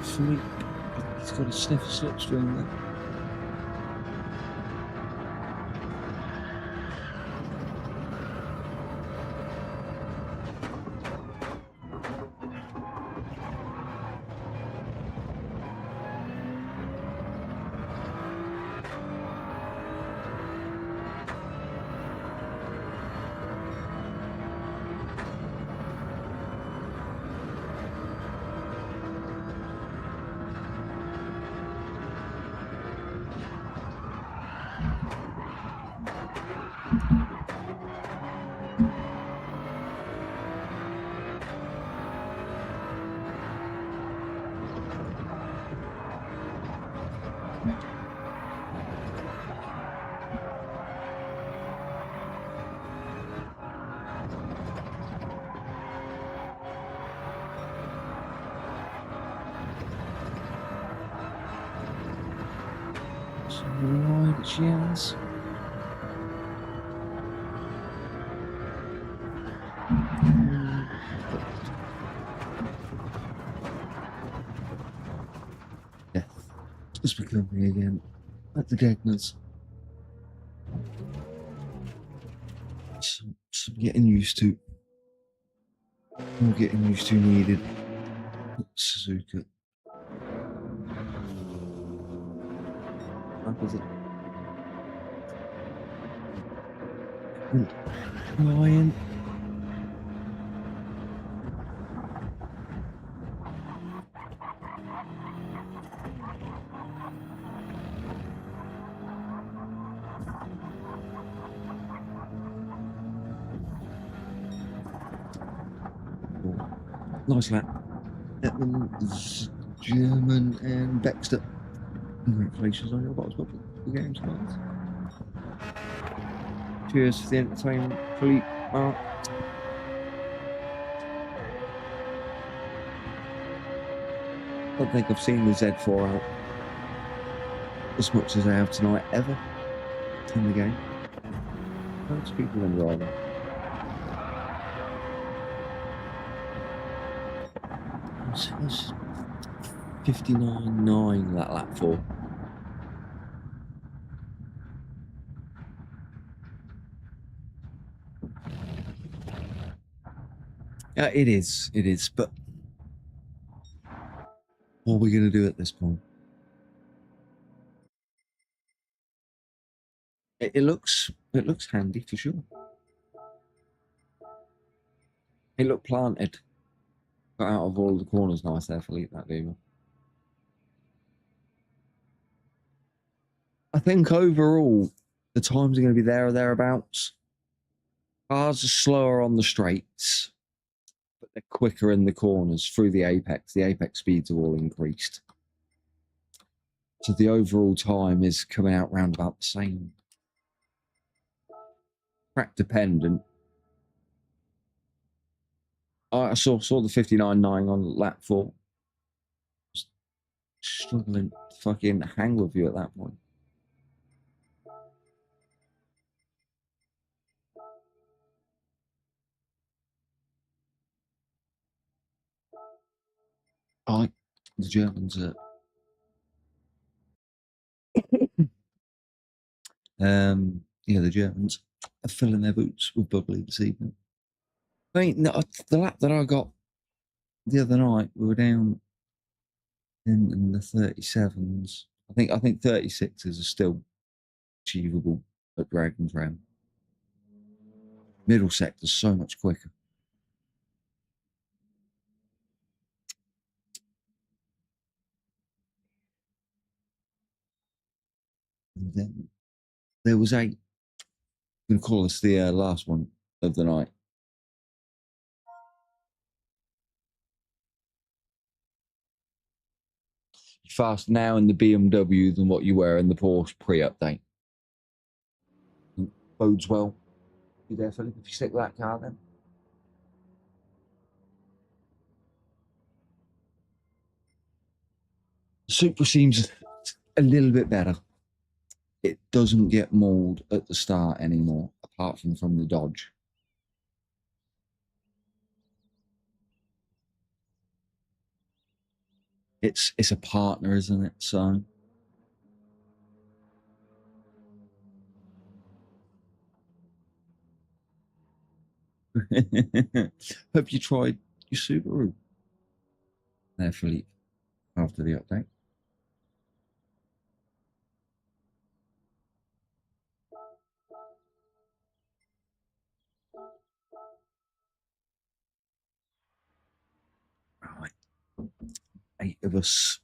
Philippe. He's got a sniff of slipstream there. Right, she has. Death has become me again at the Degners. Some getting used to. More getting used to needed. Suzuka. What was it? Lion. Nice lap. Edmonds, German, and Baxter. Congratulations on your box bubble. Good games, guys. Cheers for the entertainment, Philippe, Mark. I don't think I've seen the Z4 out as much as I have tonight ever in the game. Loads of people in driving. It's 59.9 that lap for. It is, but what are we going to do at this point? It looks handy for sure. It looked planted. Got out of all the corners nice there, Philippe, that Beamer. I think overall, the times are going to be there or thereabouts. Cars are slower on the straights, but they're quicker in the corners through the apex. The apex speeds are all increased. So the overall time is coming out round about the same. Track dependent. I saw the 59.9 on lap 4. Struggling to fucking hang with you at that point. The Germans are yeah, the Germans are filling their boots with bubbly this evening. I mean, no, the lap that I got the other night, we were down in the 37s. I think 36s are still achievable at Dragon's Round. Middle sector's so much quicker. And then there was I'm going to call this the last one of the night. You're faster now in the BMW than what you were in the Porsche pre-update. Bodes well. You there, Philip? If you stick that car, then. Supra seems a little bit better. It doesn't get mauled at the start anymore, apart from the Dodge. It's a partner, isn't it? So hope you tried your Subaru there, Philippe, after the update. Right, 8 of us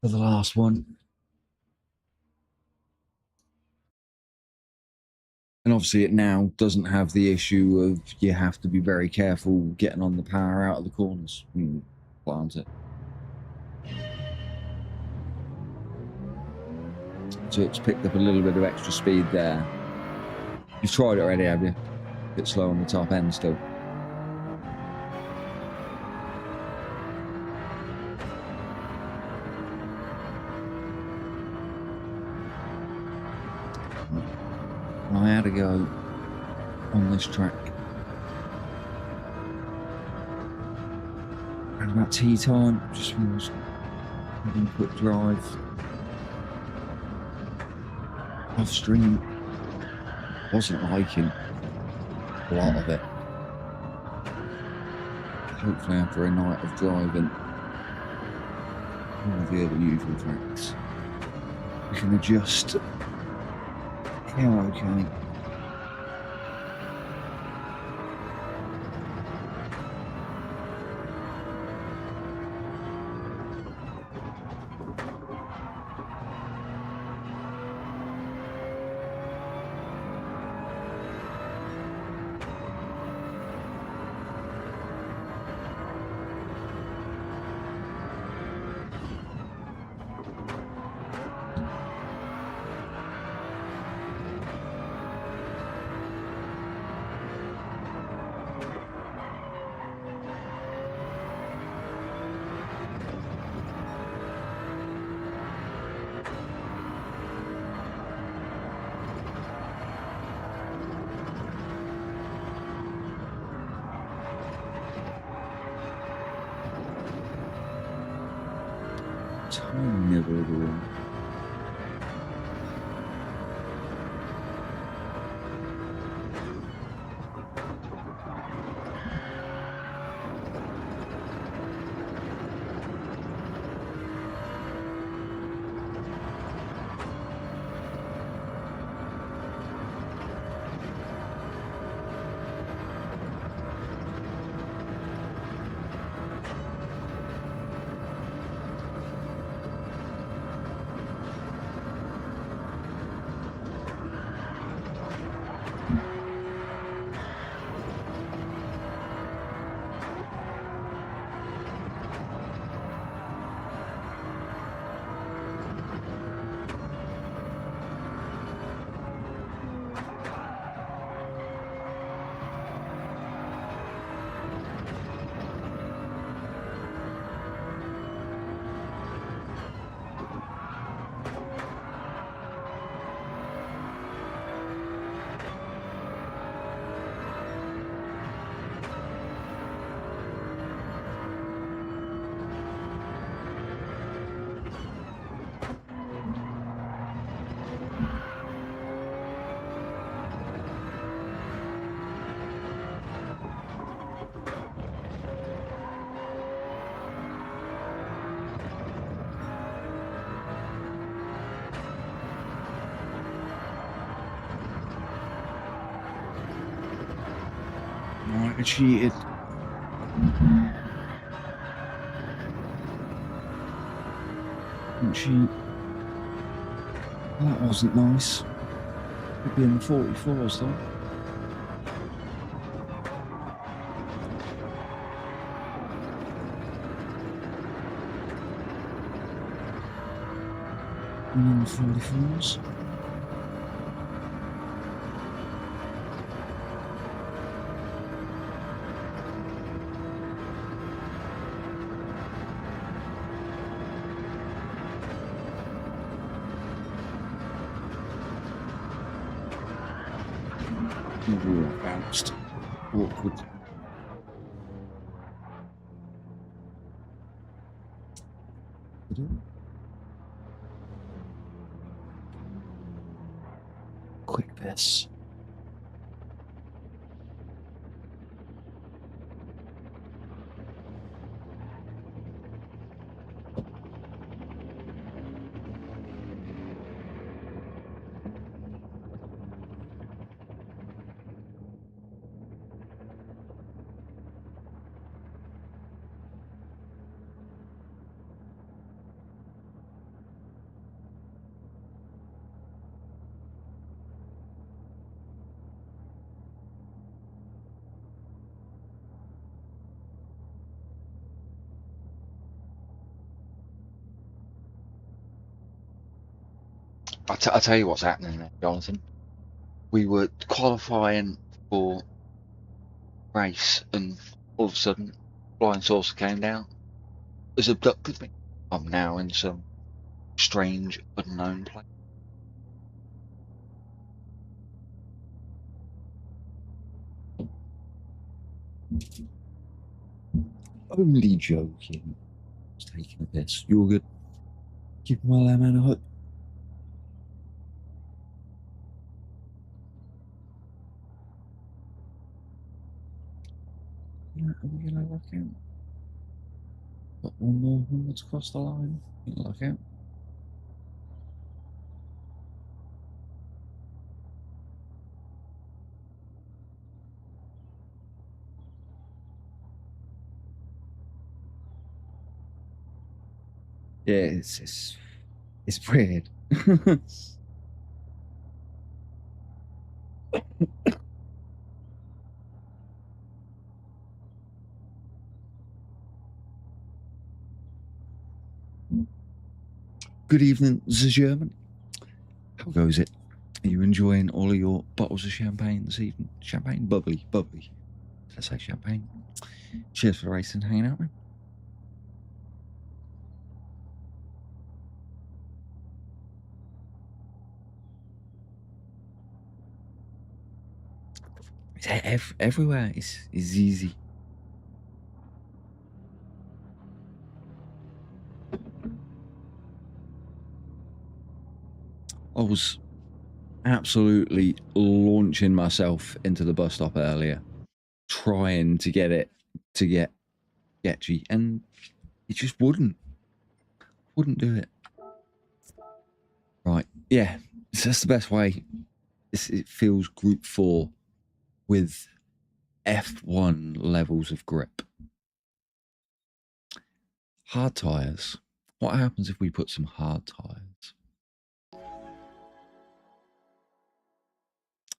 for the last one. And obviously it now doesn't have the issue of you have to be very careful getting on the power out of the corners when you plant it. So it's picked up a little bit of extra speed there. You've tried it already, have you? A bit slow on the top end still. I had to go on this track. And about tea time, just was having a quick drive off stream. Wasn't liking a lot of it. Hopefully after a night of driving all the other usual tracks, we can adjust. Yeah, okay. Time never will. I cheated. Didn't cheat. That wasn't nice. Could be in the 44s though. In the 44s. Bounced. Awkward. Quick piss. I'll tell you what's happening there, Jonathan. We were qualifying for race, and all of a sudden, flying saucer came down, has abducted me. I'm now in some strange, unknown place. Only joking. Just taking a piss. You're good. Keep my lemon hot. Yeah, are we gonna look out? Got one more one that's crossed the line. Look out. Yeah, it's weird. Good evening, the German. How goes it? Are you enjoying all of your bottles of champagne this evening? Champagne? Bubbly, bubbly. Did I say champagne? Cheers for racing, hanging out, man. It's everywhere. It's easy. I was absolutely launching myself into the bus stop earlier, trying to get it to get sketchy, and it just wouldn't do it. Right, yeah, that's the best way. It feels Group 4 with F1 levels of grip. Hard tyres. What happens if we put some hard tyres?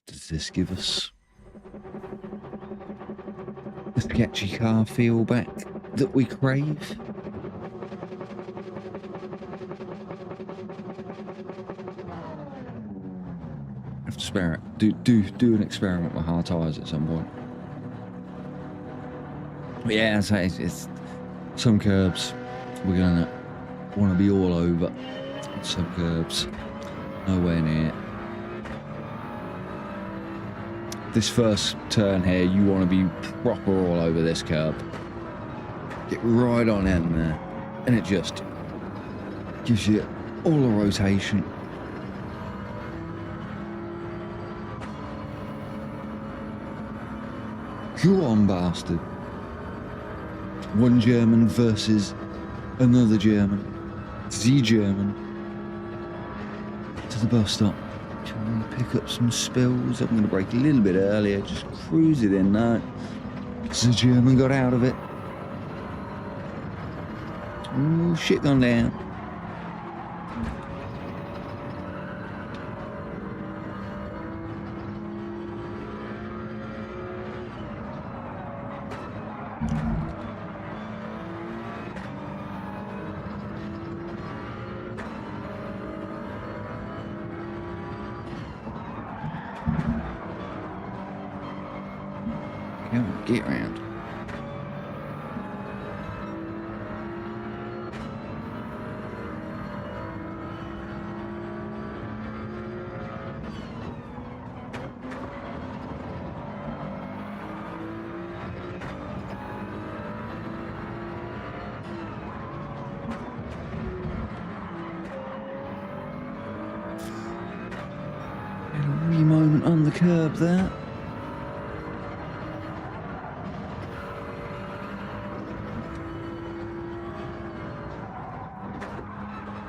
Does this give us the sketchy car feel back that we crave? I have to spare it. Do an experiment with hard tyres at some point. But yeah, it's some curbs we're gonna want to be all over. Some curbs nowhere near. This first turn here, you want to be proper all over this curb. Get right on in there, and it just gives you all the rotation. Go on, bastard. One German versus another German. The German. To the bus stop. Trying to pick up some spills. I'm going to brake a little bit earlier. Just cruise it in now. The German got out of it. Oh, shit gone down. Get around. Had a wee moment on the curb there.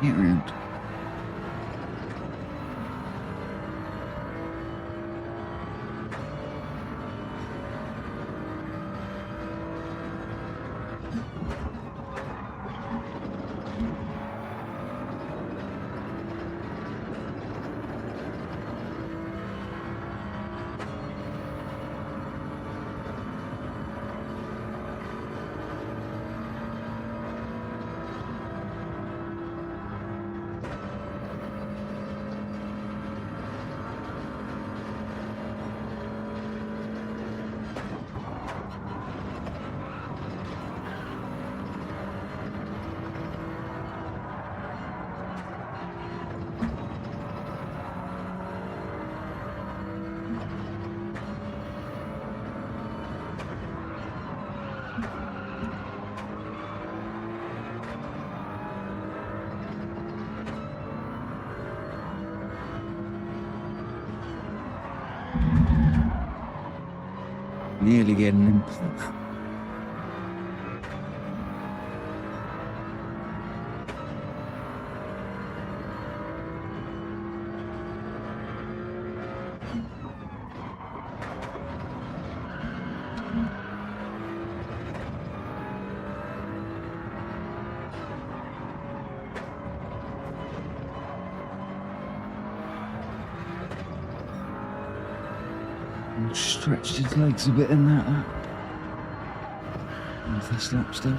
Get around. Nearly getting him. Stretched his legs a bit in that lap. And first lap still.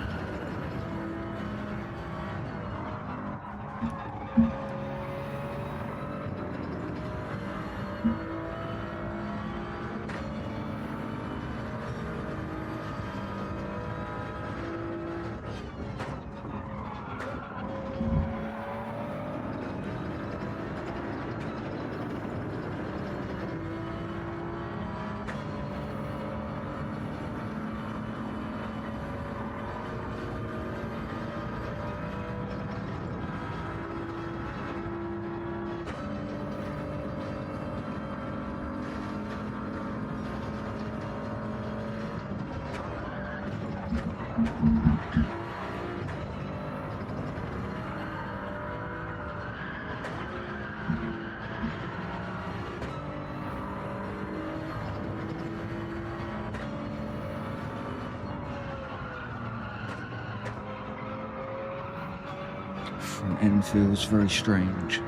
Front end feels very strange.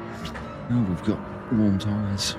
Oh, we've got warm tyres.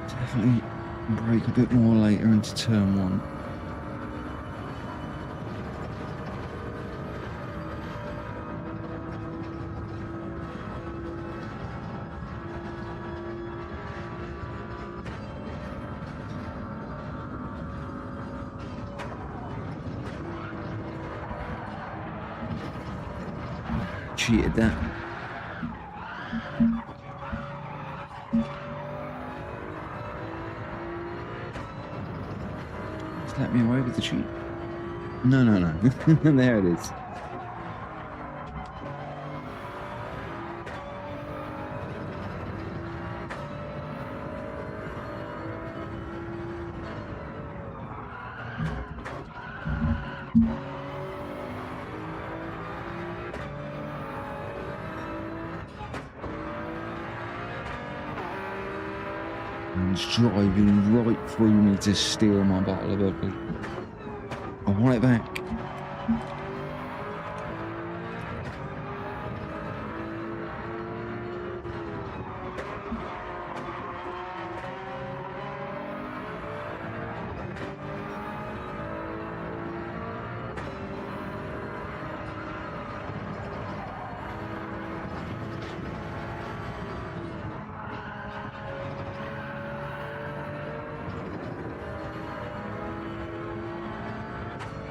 Definitely brake a bit more later into turn one. Cheated that. Let me away with the cheat. No. There it is. He's driving right through me to steal my bottle of bubbly. I want it back.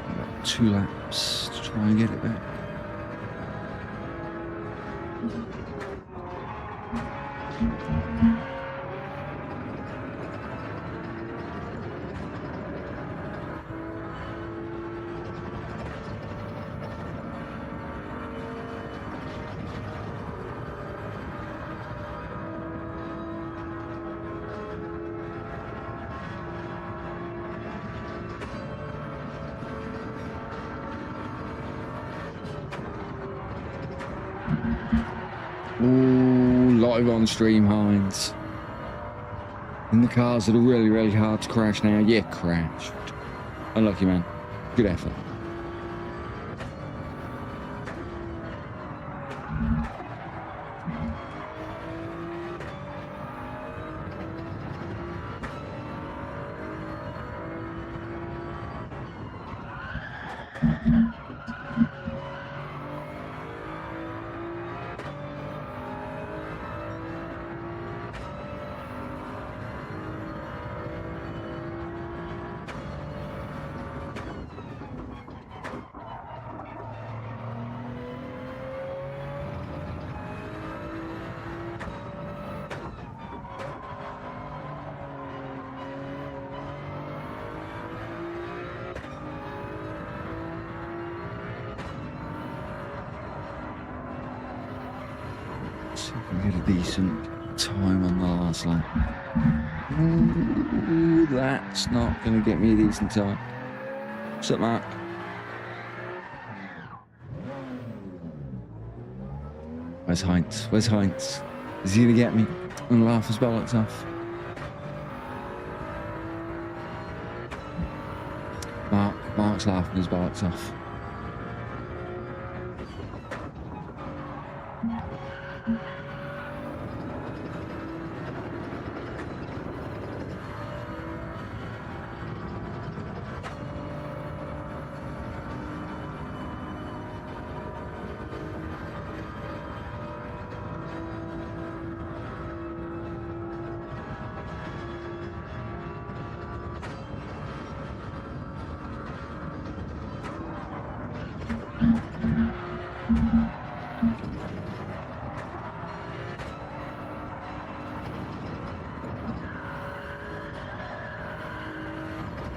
About 2 laps to try and get it back. Ooh, live on stream, Heinz. And the cars that are really, really hard to crash now, yeah, crashed. Unlucky, man. Good effort. See if we get a decent time on the last lap. Ooh, that's not going to get me a decent time. What's up, Mark? Where's Heinz? Where's Heinz? Is he going to get me and laugh his bollocks off? Mark's laughing his bollocks off.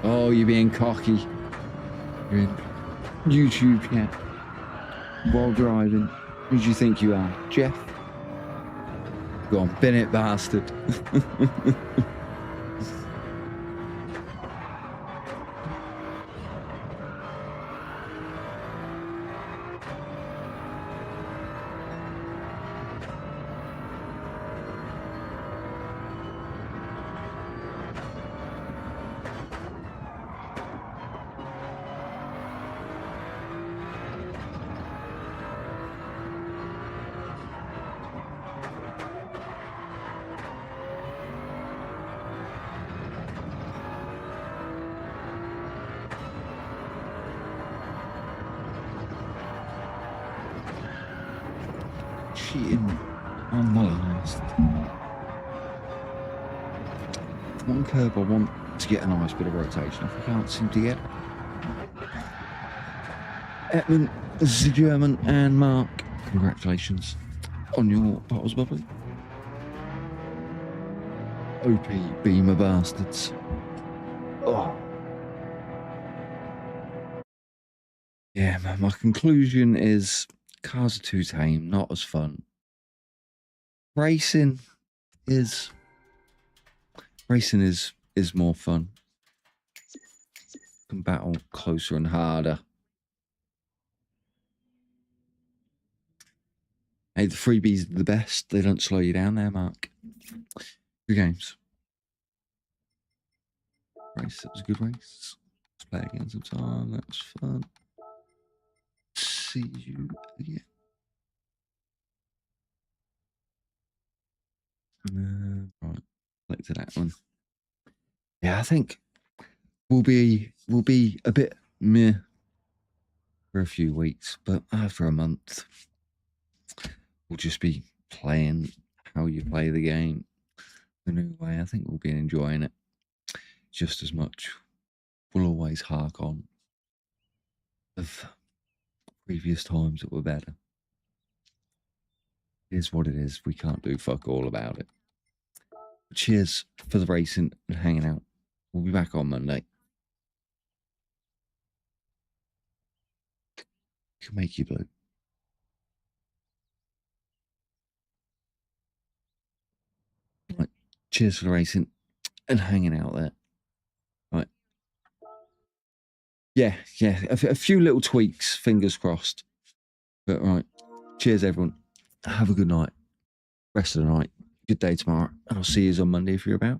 Oh, you're being cocky. You're in YouTube chat while driving. Who do you think you are, Jeff? Go on, bin it, bastard. Cheating on the last. One curb I want to get a nice bit of rotation off. I can't seem to get it. Edmund, this is German, and Mark, congratulations on your bottles, bubbly. OP Beamer bastards. Oh. Yeah, man, my conclusion is cars are too tame, not as fun. Racing is more fun. Can battle closer and harder. Hey, the freebies are the best. They don't slow you down there, Mark. Good games. Race, that was a good race. Let's play again sometime. That was fun. See you again. Right, click to that one. Yeah, I think we'll be a bit meh for a few weeks, but after a month, we'll just be playing how you play the game the new way. I think we'll be enjoying it just as much. We'll always hark on of previous times that were better. It is what it is. We can't do fuck all about it. Cheers for the racing and hanging out. We'll be back on Monday. Can make you blue. Right. Cheers for the racing and hanging out there. Right. Yeah. A few little tweaks, fingers crossed. But right. Cheers, everyone. Have a good night. Rest of the night. Good day tomorrow. And I'll see you on Monday if you're about.